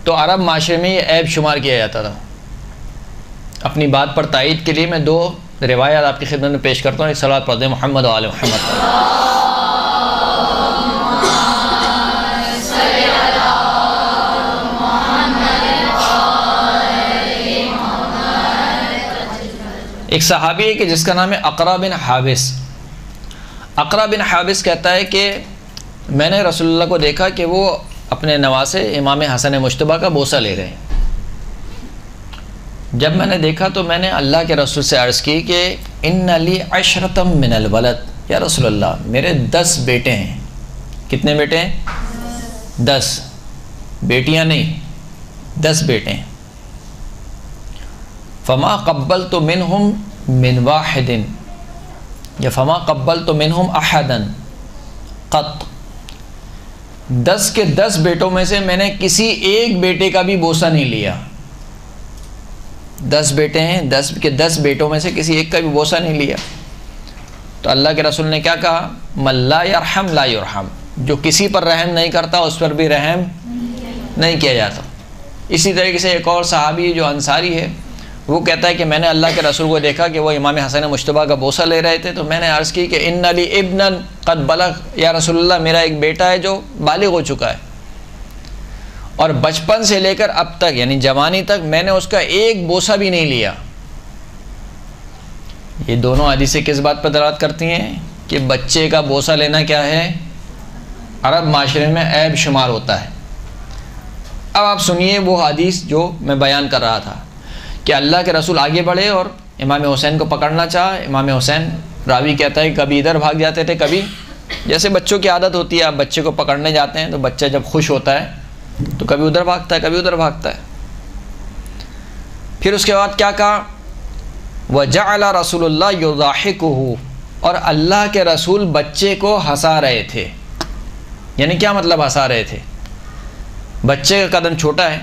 تو عرب معاشرے میں یہ عیب شمار کیا جاتا تھا. اپنی بات پر تائید کے لیے میں دو روایات آپ کی خدمت میں پیش کرتا ہوں. ایک صلوات پڑھ دیں محمد و آل محمد. ایک صحابی ہے کہ جس کا نام ہے اقرا بن حابس. اقرا بن حابس کہتا ہے کہ میں نے رسول اللہ کو دیکھا کہ وہ اپنے نواسے امام حسن مجتبیٰ کا بوسہ لے رہے ہیں. جب میں نے دیکھا تو میں نے اللہ کے رسول سے عرض کی کہ ان لی عشرۃ من الولد، یا رسول اللہ میرے 10 بیٹے ہیں. کتنے بیٹے ہیں؟ 10 بیٹیاں نہیں، 10 بیٹے ہیں. فما قبلت منہم من واحد یا فما قبلت منہم احدا قط، 10 کے 10 بیٹوں میں سے میں نے کسی ایک بیٹے کا بھی بوسہ نہیں لیا. 10 بیٹے ہیں، 10 کے 10 بیٹوں میں سے کسی ایک کا بھی بوسہ نہیں لیا. تو اللہ کے رسول نے کیا کہا؟ من لا یرحم لا یرحم، جو کسی پر رحم نہیں کرتا اس پر بھی رحم نہیں کیا جاتا. اسی طریقے سے ایک اور صحابی جو انصاری ہے وہ کہتا ہے کہ میں نے اللہ کے رسول کو دیکھا کہ وہ امام حسن مجتبیٰ کا بوسہ لے رہے تھے. تو میں نے عرض کی کہ ان لی ابنا قد بلغ، یا رسول اللہ میرا ایک بیٹا ہے جو بالغ ہو چکا ہے اور بچپن سے لے کر اب تک یعنی جوانی تک میں نے اس کا ایک بوسہ بھی نہیں لیا. یہ دونوں حدیثیں کس بات پر دلالت کرتی ہیں کہ بچے کا بوسہ لینا کیا ہے؟ عرب معاشرے میں عیب شمار ہوتا ہے. اب آپ سنیے وہ حدیث جو میں بیان کر رہا تھا کہ اللہ کے رسول آگے بڑھے اور امام حسین کو پکڑنا چاہا. امام حسین، راوی کہتا ہے کبھی ادھر بھاگ جاتے تھے، کبھی جیسے بچوں کی عادت ہوتی ہے آپ بچے کو پکڑنے جاتے ہیں تو بچہ جب خوش ہوتا ہے تو کبھی ادھر بھاگتا ہے کبھی ادھر بھاگتا ہے. پھر اس کے بعد کیا کہا؟ وَجَعَلَ رَسُولُ اللَّهِ يُضَاحِكُهُ، اور اللہ کے رسول بچے کو ہنسا رہے تھے. یعنی کیا مطلب ہنسا رہے تھے؟ بچے کا قدم چھوٹا ہے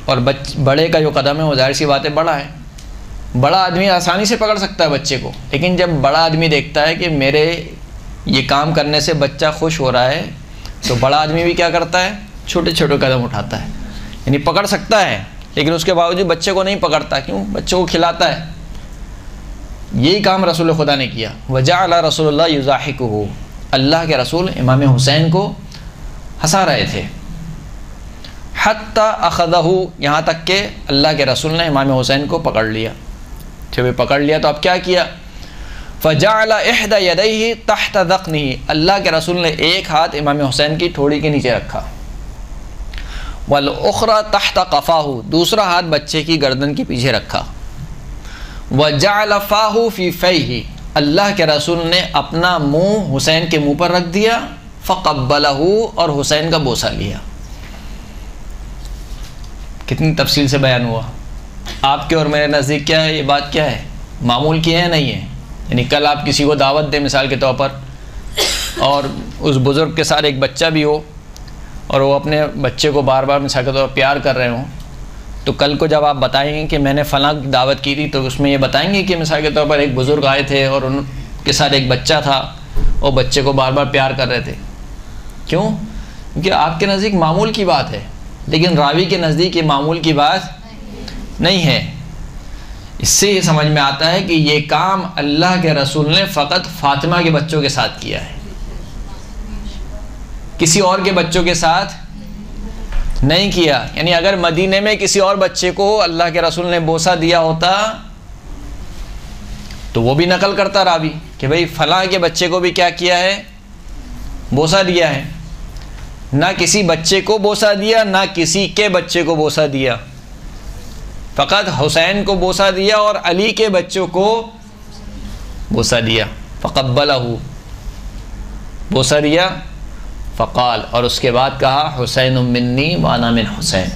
اور بڑے کا جو قدم ہے وہ ظاہر سی بات ہے بڑا ہے. بڑا آدمی آسانی سے پکڑ سکتا ہے بچے کو، لیکن جب بڑا آدمی دیکھتا ہے کہ میرے یہ کام کرنے سے بچہ خوش ہو رہا ہے تو بڑا آدمی بھی کیا کرتا ہے؟ چھوٹے چھوٹے قدم اٹھاتا ہے، یعنی پکڑ سکتا ہے لیکن اس کے باوجود بچے کو نہیں پکڑتا، کیوں؟ بچے کو کھلاتا ہے۔ یہی کام رسول خدا نے کیا۔ وجعل رسول اللہ یضاحکہ، اللہ کے رسول امام حسین کو ہنسا رہے تھے۔ حتی اخذہ، یہاں تک کہ اللہ کے رسول نے امام حسین کو پکڑ لیا۔ جب پکڑ لیا تو اب کیا کیا؟ فجعل احدى یدیہ تحت ذقنہ، اللہ کے رسول نے ایک ہاتھ امام حسین کی ٹھوڑی کے نیچے رکھا، والاخری تحت قفاہ، دوسرا ہاتھ بچے کی گردن کے پیچھے رکھا، وجعل فاہ فی فیہ، اللہ کے رسول نے اپنا منہ حسین کے منہ پر رکھ دیا، فقبلہ، اور حسین کا بوسہ لیا۔ کتنی تفصیل سے بیان ہوا۔ آپ کے اور میرے نزدیک کیا ہے یہ بات؟ کیا ہے؟ معمول کی ہے نہیں ہے؟ یعنی کل آپ کسی کو دعوت دیں مثال کے طور پر، اور اس بزرگ کے ساتھ ایک بچہ بھی ہو اور وہ اپنے بچے کو بار بار مثال کے طور پر پیار کر رہے ہوں، تو کل کو جب آپ بتائیں گے کہ میں نے فلاں دعوت کی تھی تو اس میں یہ بتائیں گے کہ مثال کے طور پر ایک بزرگ آئے تھے اور ان کے ساتھ ایک بچہ تھا، اور بچے کو بار بار پیار کر رہے تھے۔ کیوں؟ کیونکہ آپ کے نزدیک معمول کی بات ہے، لیکن راوی کے نزدیک یہ معمول کی بات نہیں ہے۔ اس سے یہ سمجھ میں آتا ہے کہ یہ کام اللہ کے رسول نے فقط فاطمہ کے بچوں کے ساتھ کیا ہے، کسی اور کے بچوں کے ساتھ نہیں کیا۔ یعنی اگر مدینے میں کسی اور بچے کو اللہ کے رسول نے بوسہ دیا ہوتا تو وہ بھی نقل کرتا راوی کہ بھئی فلاں کے بچے کو بھی کیا کیا ہے؟ بوسہ دیا ہے۔ نہ کسی بچے کو بوسہ دیا، نہ کسی کے بچے کو بوسہ دیا، فقط حسین کو بوسہ دیا اور علی کے بچوں کو بوسہ دیا۔ فقبلہ، بوسہ دیا، فقال، اور اس کے بعد کہا حسین منی وانا من حسین،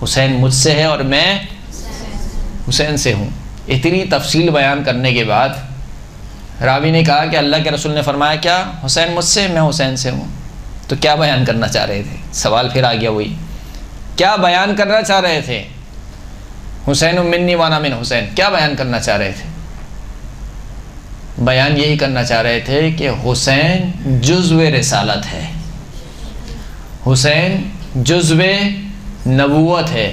حسین مجھ سے ہے اور میں حسین سے ہوں۔ اتنی تفصیل بیان کرنے کے بعد راوی نے کہا کہ اللہ کے رسول نے فرمایا کیا؟ حسین مجھ سے، میں حسین سے ہوں۔ تو کیا بیان کرنا چاہ رہے تھے؟ سوال پھر آ گیا وہی، کیا بیان کرنا چاہ رہے تھے؟ حسین منی وانا من حسین، کیا بیان کرنا چاہ رہے تھے؟ بیان یہی کرنا چاہ رہے تھے کہ حسین جزو رسالت ہے، حسین جزو نبوت ہے۔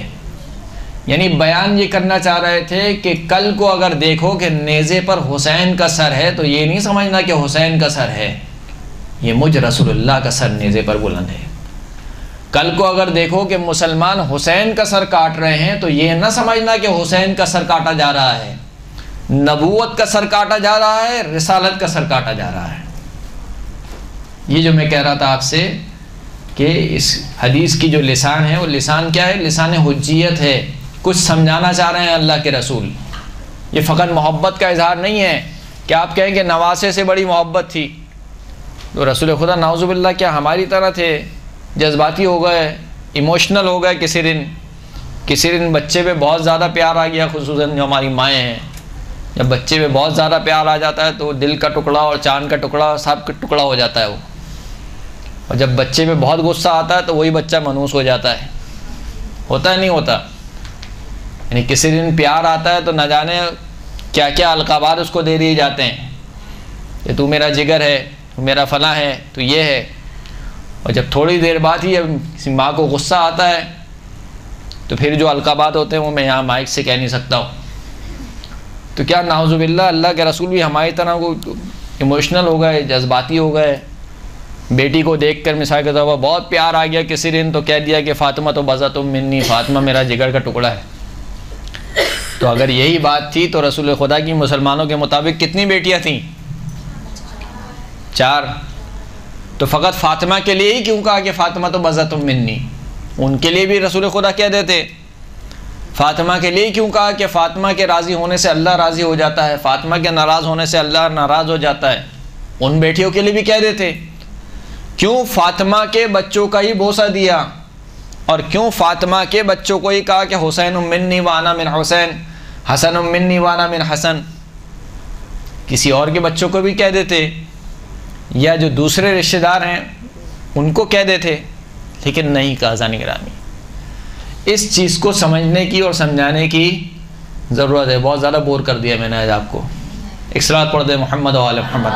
یعنی بیان یہ کرنا چاہ رہے تھے کہ کل کو اگر دیکھو کہ نیزے پر حسین کا سر ہے تو یہ نہیں سمجھنا کہ حسین کا سر ہے، یہ مجھ رسول اللہ کا سر نیزے پر بلند ہے۔ کل کو اگر دیکھو کہ مسلمان حسین کا سر کاٹ رہے ہیں تو یہ نہ سمجھنا کہ حسین کا سر کاٹا جا رہا ہے، نبوت کا سر کاٹا جا رہا ہے، رسالت کا سر کاٹا جا رہا ہے۔ یہ جو میں کہہ رہا تھا آپ سے کہ اس حدیث کی جو لسان ہے وہ لسان کیا ہے؟ لسان حجیت ہے، کچھ سمجھانا چاہ رہے ہیں اللہ کے رسول۔ یہ فقط محبت کا اظہار نہیں ہے کہ آپ کہیں کہ نواسے سے بڑی محبت تھی تو رسول خدا نعوذ باللہ کیا ہماری طرح تھے، جذباتی ہو گئے، ایموشنل ہو گئے، کسی دن بچے پہ بہت زیادہ پیار آ گیا، خصوصاً جو ہماری مائیں ہیں، جب بچے پہ بہت زیادہ پیار آ جاتا ہے تو دل کا ٹکڑا اور چاند کا ٹکڑا سب کا ٹکڑا ہو جاتا ہے وہ، اور جب بچے پہ بہت غصہ آتا ہے تو وہی بچہ منحوس ہو جاتا ہے، ہوتا ہے نہیں ہوتا؟ یعنی کسی دن پیار آتا ہے تو نہ جانے کیا کیا القابات اس کو دے دیے جاتے ہیں کہ تو میرا جگر ہے، تو میرا فلاں ہے، تو یہ ہے، اور جب تھوڑی دیر بعد ہی کسی ماں کو غصہ آتا ہے تو پھر جو القابات ہوتے ہیں وہ میں یہاں مائک سے کہہ نہیں سکتا ہوں۔ تو کیا نعوذ باللہ اللہ کے رسول بھی ہماری طرح کو ایموشنل ہو گئے، جذباتی ہو گئے؟ بیٹی کو دیکھ کر مثال کے طور پر بہت پیار آ گیا کسی دن تو کہہ دیا کہ فاطمہ تو بضعۃ منی، فاطمہ میرا جگر کا ٹکڑا ہے۔ تو اگر یہی بات تھی تو رسول خدا کی مسلمانوں کے مطابق کتنی بیٹیاں تھیں؟ 4۔ تو فقط فاطمہ کے لیے ہی کیوں کہا کہ فاطمہ تو بضعۃ منی؟ ان کے لیے بھی رسول خدا کہہ دیتے۔ فاطمہ کے لیے کیوں کہا کہ فاطمہ کے راضی ہونے سے اللہ راضی ہو جاتا ہے، فاطمہ کے ناراض ہونے سے اللہ ناراض ہو جاتا ہے؟ ان بیٹیوں کے لیے بھی کہہ دیتے۔ کیوں فاطمہ کے بچوں کا ہی بوسہ دیا، اور کیوں فاطمہ کے بچوں کو ہی کہا کہ حسین منی وانا من حسین، حسن منی وانا من حسن؟ کسی اور کے بچوں کو بھی کہہ دیتے، یا جو دوسرے رشتہ دار ہیں ان کو کہہ دیتے، لیکن نہیں کہا۔ ذانی گرامی، اس چیز کو سمجھنے کی اور سمجھانے کی ضرورت ہے۔ بہت زیادہ بور کر دیا میں نے آج آپ کو۔ ایک صلوات پڑھ دے محمد و آل محمد۔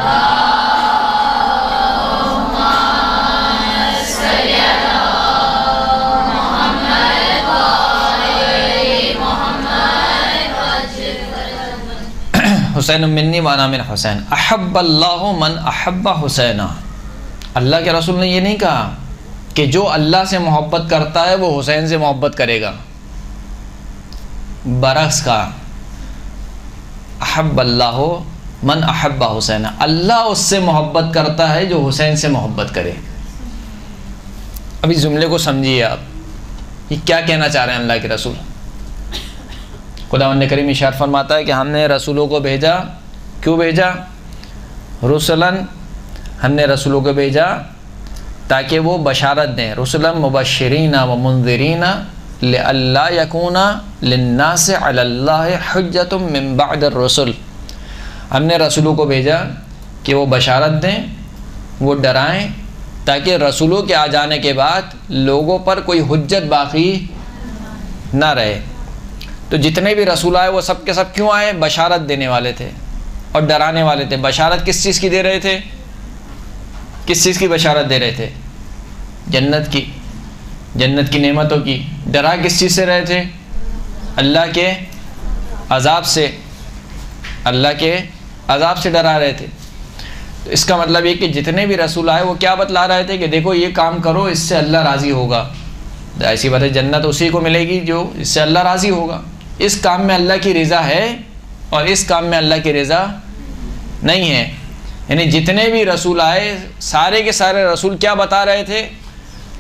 حسین منی وانا من حسین، احب اللہ من احب حسینا، اللہ کے رسول نے یہ نہیں کہا کہ جو اللہ سے محبت کرتا ہے وہ حسین سے محبت کرے گا، برعکس کا احب اللہ من احب حسین، اللہ اس سے محبت کرتا ہے جو حسین سے محبت کرے۔ اب اس جملے کو سمجھیے آپ، یہ کیا کہنا چاہ رہے ہیں اللہ کے رسول؟ خداوند کریم ارشاد فرماتا ہے کہ ہم نے رسولوں کو بھیجا، کیوں بھیجا؟ رسلاً، ہم نے رسولوں کو بھیجا تاکہ وہ بشارت دیں، رسلاً مبشرین و منذرین لئلا یکون للناس علی اللہ حجۃ من بعد الرسل، ہم نے رسولوں کو بھیجا کہ وہ بشارت دیں، وہ ڈرائیں، تاکہ رسولوں کے آ جانے کے بعد لوگوں پر کوئی حجت باقی نہ رہے۔ تو جتنے بھی رسول آئے وہ سب کے سب کیوں آئے؟ بشارت دینے والے تھے اور ڈرانے والے تھے۔ بشارت کس چیز کی دے رہے تھے؟ کس چیز کی بشارت دے رہے تھے؟ جنت کی، جنت کی نعمتوں کی۔ ڈرا کس چیز سے رہے تھے؟ اللہ کے عذاب سے، اللہ کے عذاب سے ڈرا رہے تھے۔ تو اس کا مطلب یہ کہ جتنے بھی رسول آئے وہ کیا بتلا رہے تھے کہ دیکھو یہ کام کرو، اس سے اللہ راضی ہوگا۔ ایسی بات ہے، جنت اسی کو ملے گی جو اس سے اللہ راضی ہوگا۔ اس کام میں اللہ کی رضا ہے اور اس کام میں اللہ کی رضا نہیں ہے۔ یعنی جتنے بھی رسول آئے سارے کے سارے رسول کیا بتا رہے تھے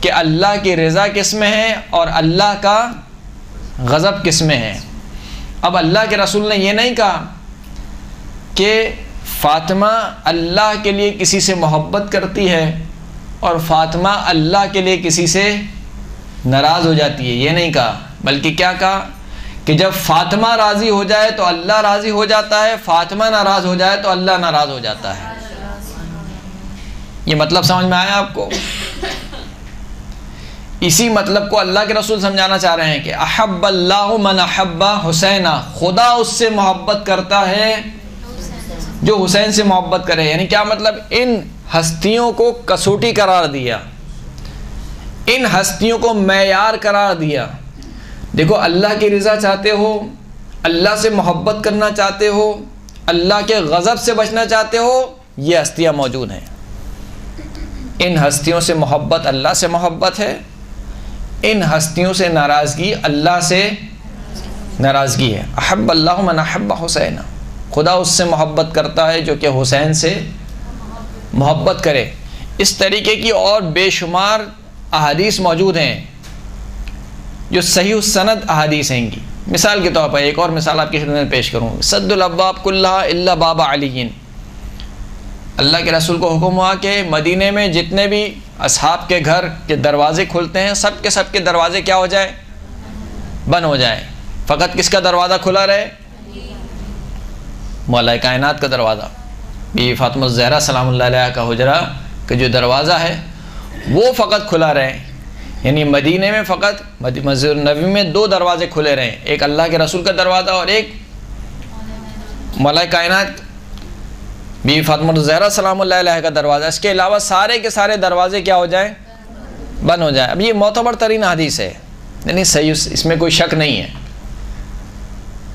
کہ اللہ کی رضا کس میں ہے اور اللہ کا غضب کس میں ہے۔ اب اللہ کے رسول نے یہ نہیں کہا کہ فاطمہ اللہ کے لیے کسی سے محبت کرتی ہے اور فاطمہ اللہ کے لیے کسی سے ناراض ہو جاتی ہے، یہ نہیں کہا، بلکہ کیا کہا کہ جب فاطمہ راضی ہو جائے تو اللہ راضی ہو جاتا ہے، فاطمہ ناراض ہو جائے تو اللہ ناراض ہو جاتا ہے۔ یہ مطلب سمجھ میں آیا آپ کو؟ اسی مطلب کو اللہ کے رسول سمجھانا چاہ رہے ہیں کہ احب اللہ من احب حسینا، خدا اس سے محبت کرتا ہے جو حسین سے محبت کرے۔ یعنی کیا مطلب؟ ان ہستیوں کو کسوٹی قرار دیا، ان ہستیوں کو معیار قرار دیا۔ دیکھو، اللہ کی رضا چاہتے ہو، اللہ سے محبت کرنا چاہتے ہو، اللہ کے غضب سے بچنا چاہتے ہو، یہ ہستیاں موجود ہیں۔ ان ہستیوں سے محبت اللہ سے محبت ہے، ان ہستیوں سے ناراضگی اللہ سے ناراضگی ہے۔ احب اللہ من احب حسین، خدا اس سے محبت کرتا ہے جو کہ حسین سے محبت کرے۔ اس طریقے کی اور بے شمار احادیث موجود ہیں جو صحیح السند احادیث ہیں گی۔ مثال کے طور پر ایک اور مثال آپ کی خدمت میں پیش کروں، سد الابواب کلھا الا باب علی، اللہ کے رسول کو حکم ہوا کہ مدینے میں جتنے بھی اصحاب کے گھر کے دروازے کھلتے ہیں سب کے دروازے کیا ہو جائے؟ بند ہو جائیں، فقط کس کا دروازہ کھلا رہے؟ مولا کائنات کا دروازہ، بی فاطمہ الزہرا سلام اللہ علیہ کا حجرہ کا جو دروازہ ہے وہ فقط کھلا رہے۔ یعنی مدینے میں فقط مسجد نبوی میں دو دروازے کھلے رہے، ایک اللہ کے رسول کا دروازہ اور ایک مولا کائنات بی فاطمہ الزہرا سلام اللہ علیہ کا دروازہ۔ اس کے علاوہ سارے کے سارے دروازے کیا ہو جائیں؟ بند ہو جائیں۔ اب یہ معتبر ترین حدیث ہے، یعنی صحیح، اس میں کوئی شک نہیں ہے۔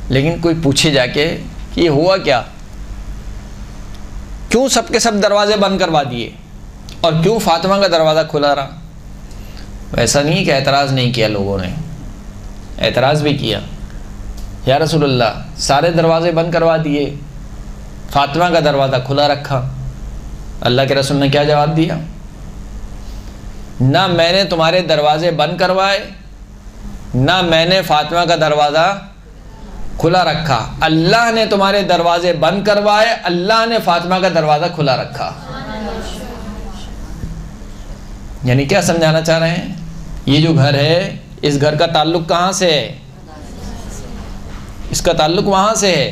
لیکن کوئی پوچھے جا کے کہ یہ ہوا کیا؟ کیوں سب کے سب دروازے بند کروا دیے اور کیوں فاطمہ کا دروازہ کھلا رہا؟ ویسا نہیں کہ اعتراض نہیں کیا، لوگوں نے اعتراض بھی کیا، یا رسول اللہ سارے دروازے بند کروا دیے، فاطمہ کا دروازہ کھلا رکھا۔ اللہ کے رسول نے کیا جواب دیا؟ نہ میں نے تمہارے دروازے بند کروائے، نہ میں نے فاطمہ کا دروازہ کھلا رکھا، اللہ نے تمہارے دروازے بند کروائے، اللہ نے فاطمہ کا دروازہ کھلا رکھا۔ یعنی کیا سمجھانا چاہ رہے ہیں؟ یہ جو گھر ہے، اس گھر کا تعلق کہاں سے ہے؟ اس کا تعلق وہاں سے ہے،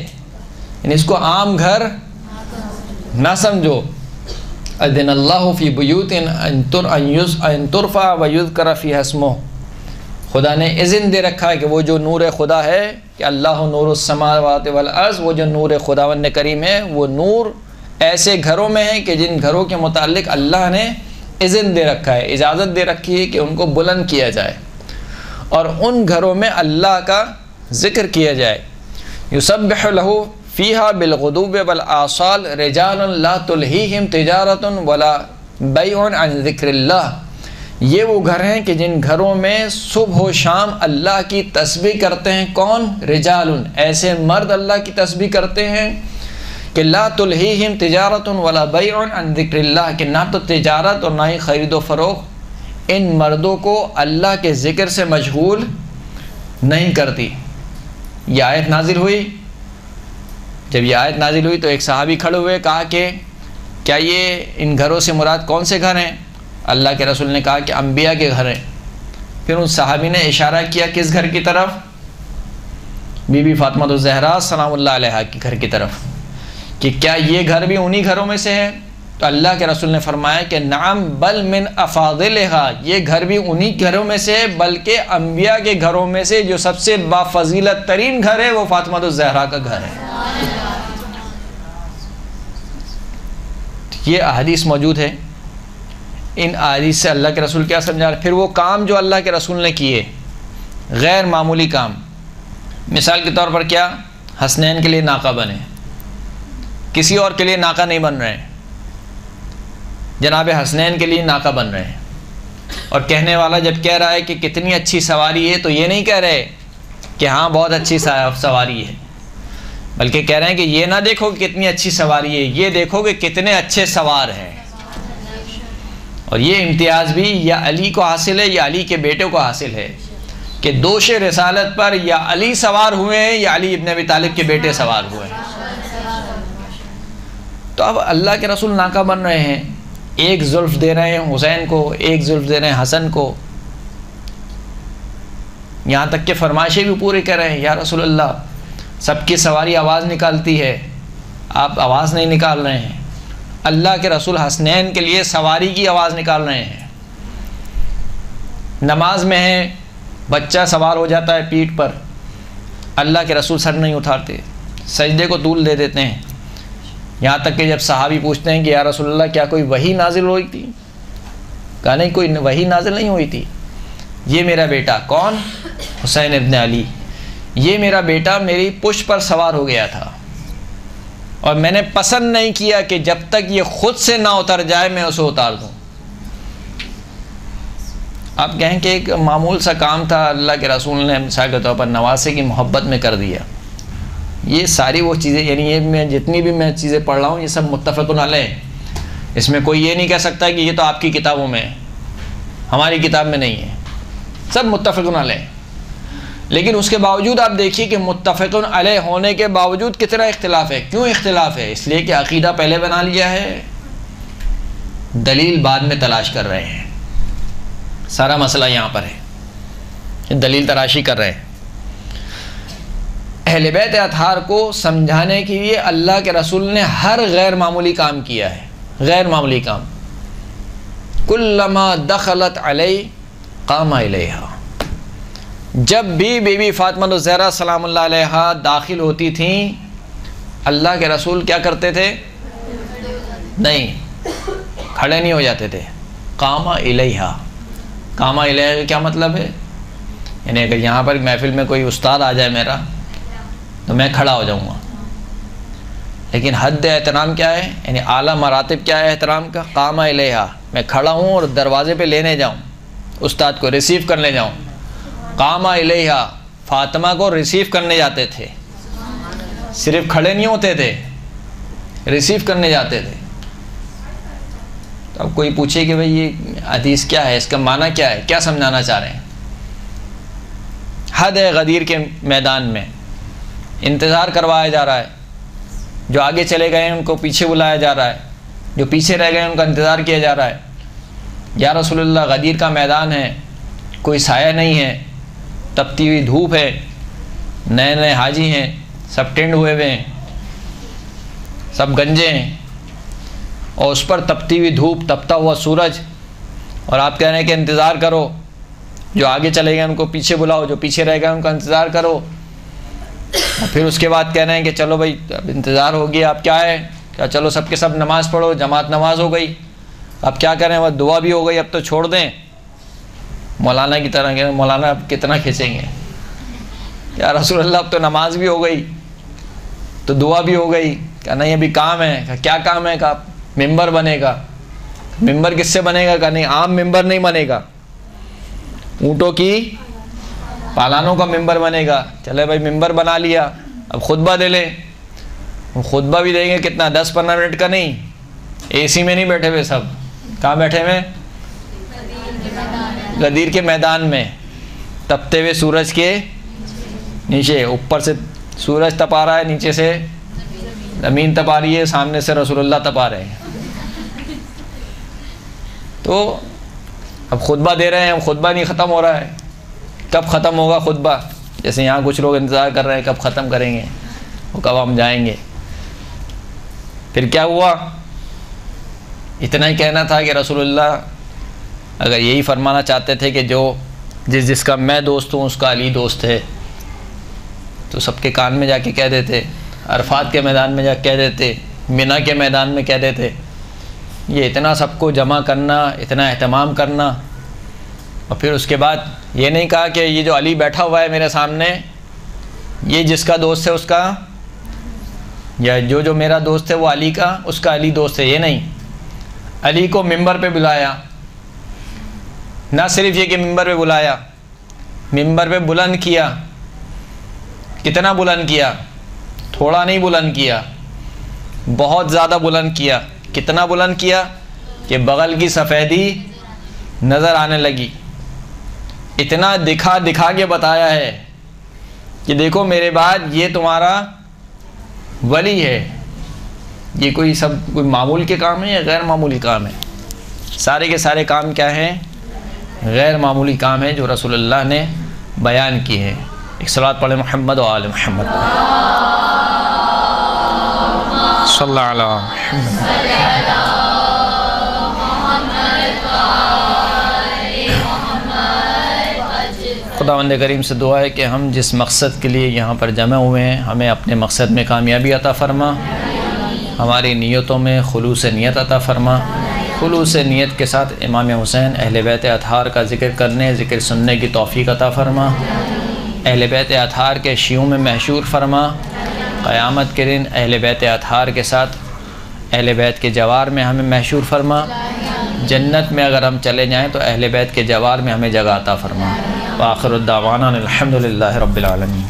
یعنی اس کو عام گھر نہ سمجھو۔ اذن اللہ فی بیوت ان ترفع ویذکر فیہا اسمہ، خدا نے اذن دے رکھا ہے کہ وہ جو نور خدا ہے، کہ اللہ نور السماوات والارض، وہ جو نور خداوند کریم ہے وہ نور ایسے گھروں میں ہے کہ جن گھروں کے متعلق اللہ نے اذن دے رکھا ہے، اجازت دے رکھی ہے کہ ان کو بلند کیا جائے اور ان گھروں میں اللہ کا ذکر کیا جائے۔ یسبح لہ فیہا بالغدو والآصال رجال لا تلہیہم تجارت ولا بیع عن ذکر اللہ، یہ وہ گھر ہیں کہ جن گھروں میں صبح و شام اللہ کی تسبیح کرتے ہیں۔ کون؟ رجال، ایسے مرد اللہ کی تسبیح کرتے ہیں کہ لا تلہیہم تجارت ولا بیع عن ذکر اللہ، کہ نہ تو تجارت اور نہ ہی خرید و فروخت ان مردوں کو اللہ کے ذکر سے مشغول نہیں کرتی۔ یہ آیت نازل ہوئی، جب یہ آیت نازل ہوئی تو ایک صحابی کھڑے ہوئے، کہا کہ کیا یہ ان گھروں سے مراد کون سے گھر ہیں؟ اللہ کے رسول نے کہا کہ انبیاء کے گھر ہیں۔ پھر ان صحابی نے اشارہ کیا کس گھر کی طرف؟ بی بی فاطمہ الزہرا سلام اللہ علیہا کے گھر کی طرف، کہ کیا یہ گھر بھی انہی گھروں میں سے ہے؟ تو اللہ کے رسول نے فرمایا کہ نعم بل من افاضلہا، یہ گھر بھی انہی گھروں میں سے ہے، بلکہ انبیاء کے گھروں میں سے جو سب سے بافضیلت ترین گھر ہے وہ فاطمہ الزہرا کا گھر ہے۔ یہ احادیث موجود ہے، ان احادیث سے اللہ کے رسول کیا سمجھا رہے؟ پھر وہ کام جو اللہ کے رسول نے کیے، غیر معمولی کام، مثال کے طور پر کیا؟ حسنین کے لیے ناقہ بنے، کسی اور کے لیے ناقہ نہیں بن رہے ہیں، جناب حسنین کے لیے ناقہ بن رہے ہیں۔ اور کہنے والا جب کہہ رہا ہے کہ کتنی اچھی سواری ہے تو یہ نہیں کہہ رہے کہ ہاں بہت اچھی سواری ہے، بلکہ کہہ رہے ہیں کہ یہ نہ دیکھو کہ کتنی اچھی سواری ہے، یہ دیکھو کہ کتنے اچھے سوار ہیں۔ اور یہ امتیاز بھی یا علی کو حاصل ہے یا علی کے بیٹے کو حاصل ہے کہ دوش رسالت پر یا علی سوار ہوئے ہیں یا علی ابن ابی طالب کے بیٹے سوار ہوئے ہیں۔ تو اب اللہ کے رسول ناکہ بن رہے ہیں، ایک زلف دے رہے ہیں حسین کو، ایک زلف دے رہے ہیں حسن کو، یہاں تک کہ فرمائشیں بھی پورے کر رہے ہیں، یا رسول اللہ سب کی سواری آواز نکالتی ہے، آپ آواز نہیں نکال رہے ہیں۔ اللہ کے رسول حسنین کے لیے سواری کی آواز نکال رہے ہیں۔ نماز میں ہے، بچہ سوار ہو جاتا ہے پیٹھ پر، اللہ کے رسول سر نہیں اٹھاتے، سجدے کو طول دے دیتے ہیں، یہاں تک کہ جب صحابی پوچھتے ہیں کہ یا رسول اللہ کیا کوئی وحی نازل ہوئی تھی؟ کہا نہیں، کوئی وحی نازل نہیں ہوئی تھی، یہ میرا بیٹا، کون؟ حسین ابن علی، یہ میرا بیٹا میری پشت پر سوار ہو گیا تھا اور میں نے پسند نہیں کیا کہ جب تک یہ خود سے نہ اتر جائے میں اسے اتار دوں۔ آپ کہیں کہ ایک معمول سا کام تھا، اللہ کے رسول نے مثال کے طور پر نواسے کی محبت میں کر دیا۔ یہ ساری وہ چیزیں، یعنی یہ میں جتنی بھی میں چیزیں پڑھ رہا ہوں یہ سب متفق علیہ، اس میں کوئی یہ نہیں کہہ سکتا کہ یہ تو آپ کی کتابوں میں ہے، ہماری کتاب میں نہیں ہے، سب متفق علیہ۔ لیکن اس کے باوجود آپ دیکھیے کہ متفق علیہ ہونے کے باوجود کتنا اختلاف ہے۔ کیوں اختلاف ہے؟ اس لیے کہ عقیدہ پہلے بنا لیا ہے، دلیل بعد میں تلاش کر رہے ہیں۔ سارا مسئلہ یہاں پر ہے، دلیل تراشی کر رہے ہیں۔ اہل بیت اطہار کو سمجھانے کے لیے اللہ کے رسول نے ہر غیر معمولی کام کیا ہے، غیر معمولی کام۔ کلما دخلت علیہ قام الیہا، جب بھی بی بی فاطمہ الزہرا سلام اللہ علیہا داخل ہوتی تھیں، اللہ کے رسول کیا کرتے تھے؟ نہیں، کھڑے نہیں ہو جاتے تھے، قام الیہا۔ قام الیہا کا کیا مطلب ہے؟ یعنی اگر یہاں پر محفل میں کوئی استاد آ جائے میرا تو میں کھڑا ہو جاؤں گا، لیکن حد احترام کیا ہے؟ یعنی اعلیٰ مراتب کیا ہے احترام کا؟ قام الیہا، میں کھڑا ہوں اور دروازے پہ لینے جاؤں، استاد کو ریسیو کرنے جاؤں۔ قام الیہا، فاطمہ کو ریسیو کرنے جاتے تھے، صرف کھڑے نہیں ہوتے تھے، ریسیو کرنے جاتے تھے۔ تو اب کوئی پوچھے کہ بھئی یہ حدیث کیا ہے، اس کا معنی کیا ہے، کیا سمجھانا چاہ رہے ہیں؟ حد ہے غدیر کے میدان میں انتظار کروایا جا رہا ہے، جو آگے چلے گئے ہیں ان کو پیچھے بلایا جا رہا ہے، جو پیچھے رہ گئے ہیں ان کا انتظار کیا جا رہا ہے۔ یا رسول اللہ غدیر کا میدان ہے، کوئی سایہ نہیں ہے، تپتی ہوئی دھوپ ہے، نئے نئے حاجی ہیں، سب ٹینڈ ہوئے ہوئے ہیں، سب گنجے ہیں، اور اس پر تپتی ہوئی دھوپ، تپتا ہوا سورج، اور آپ کہہ رہے ہیں کہ انتظار کرو، جو آگے چلے گئے ان کو پیچھے بلاؤ، جو پیچھے رہ گئے ان کا انتظار کرو۔ اور پھر اس کے بعد کہہ رہے ہیں کہ چلو بھائی اب انتظار ہو گیا، اب کیا ہے، کیا چلو سب کے سب نماز پڑھو، جماعت نماز ہو گئی، اب کیا کریں، وہ دعا بھی ہو گئی، اب تو چھوڑ دیں۔ مولانا کی طرح کہ مولانا اب کتنا کھینچیں گے، یا رسول اللہ اب تو نماز بھی ہو گئی، تو دعا بھی ہو گئی. کہا نہیں ابھی کام ہے. کہا کیا کام ہے؟ کہا ممبر بنے گا. ممبر کس سے بنے گا؟ کہا نہیں عام ممبر نہیں بنے گا, اونٹوں کی پالانوں کا ممبر بنے گا. چلے بھائی ممبر بنا لیا, اب خطبہ دے لیں. خطبہ بھی دیں گے کتنا, 10-15 منٹ کا نہیں, اے سی میں نہیں بیٹھے ہوئے سب. کہاں بیٹھے ہوئے؟ غدیر کے میدان میں, تپتے ہوئے سورج کے نیچے. اوپر سے سورج تپا رہا ہے, نیچے سے زمین تپا رہی ہے, سامنے سے رسول اللہ تپا رہے ہیں. تو اب خطبہ دے رہے ہیں, اب خطبہ نہیں ختم ہو رہا ہے. کب ختم ہوگا خطبہ؟ جیسے یہاں کچھ لوگ انتظار کر رہے ہیں کب ختم کریں گے, وہ کب ہم جائیں گے. پھر کیا ہوا؟ اتنا ہی کہنا تھا کہ رسول اللہ اگر یہی فرمانا چاہتے تھے کہ جو جس کا میں دوست ہوں اس کا علی دوست ہے, تو سب کے کان میں جا کے کہہ دیتے, عرفات کے میدان میں جا کے کہہ دیتے, مینا کے میدان میں کہہ دیتے. یہ اتنا سب کو جمع کرنا, اتنا اہتمام کرنا, اور پھر اس کے بعد یہ نہیں کہا کہ یہ جو علی بیٹھا ہوا ہے میرے سامنے یہ جس کا دوست ہے اس کا, یا جو میرا دوست ہے وہ علی کا, اس کا علی دوست ہے. یہ نہیں, علی کو ممبر پہ بلایا. نہ صرف یہ کہ ممبر پہ بلایا, ممبر پہ بلند کیا. کتنا بلند کیا؟ تھوڑا نہیں بلند کیا, بہت زیادہ بلند کیا. کتنا بلند کیا کہ بغل کی سفیدی نظر آنے لگی. اتنا دکھا کے بتایا ہے کہ دیکھو میرے بعد یہ تمہارا ولی ہے. یہ کوئی معمول کے کام ہے یا غیر معمولی کام ہے؟ سارے کے سارے کام کیا ہیں؟ غیر معمولی کام ہے جو رسول اللہ نے بیان کی ہے. ایک صلوات پڑھیں محمد و آل محمد صلی اللہ علیہ محمد. خداوند کریم سے دعا ہے کہ ہم جس مقصد کے لیے یہاں پر جمع ہوئے ہیں ہمیں اپنے مقصد میں کامیابی عطا فرما. ہماری نیتوں میں خلوص نیت عطا فرما. خلوص نیت کے ساتھ امام حسین اہل بیت اطہار کا ذکر کرنے, ذکر سننے کی توفیق عطا فرما. اہل بیت اطہار کے شیعوں میں محشور فرما. قیامت کے دن اہل بیت اطہار کے ساتھ اہل بیت کے جوار میں ہمیں محشور فرما. جنت میں اگر ہم چلے جائیں تو اہل بیت کے جوار میں ہمیں جگہ عطا فرما. وآخر الدعوانا الحمدللہ رب العالمین.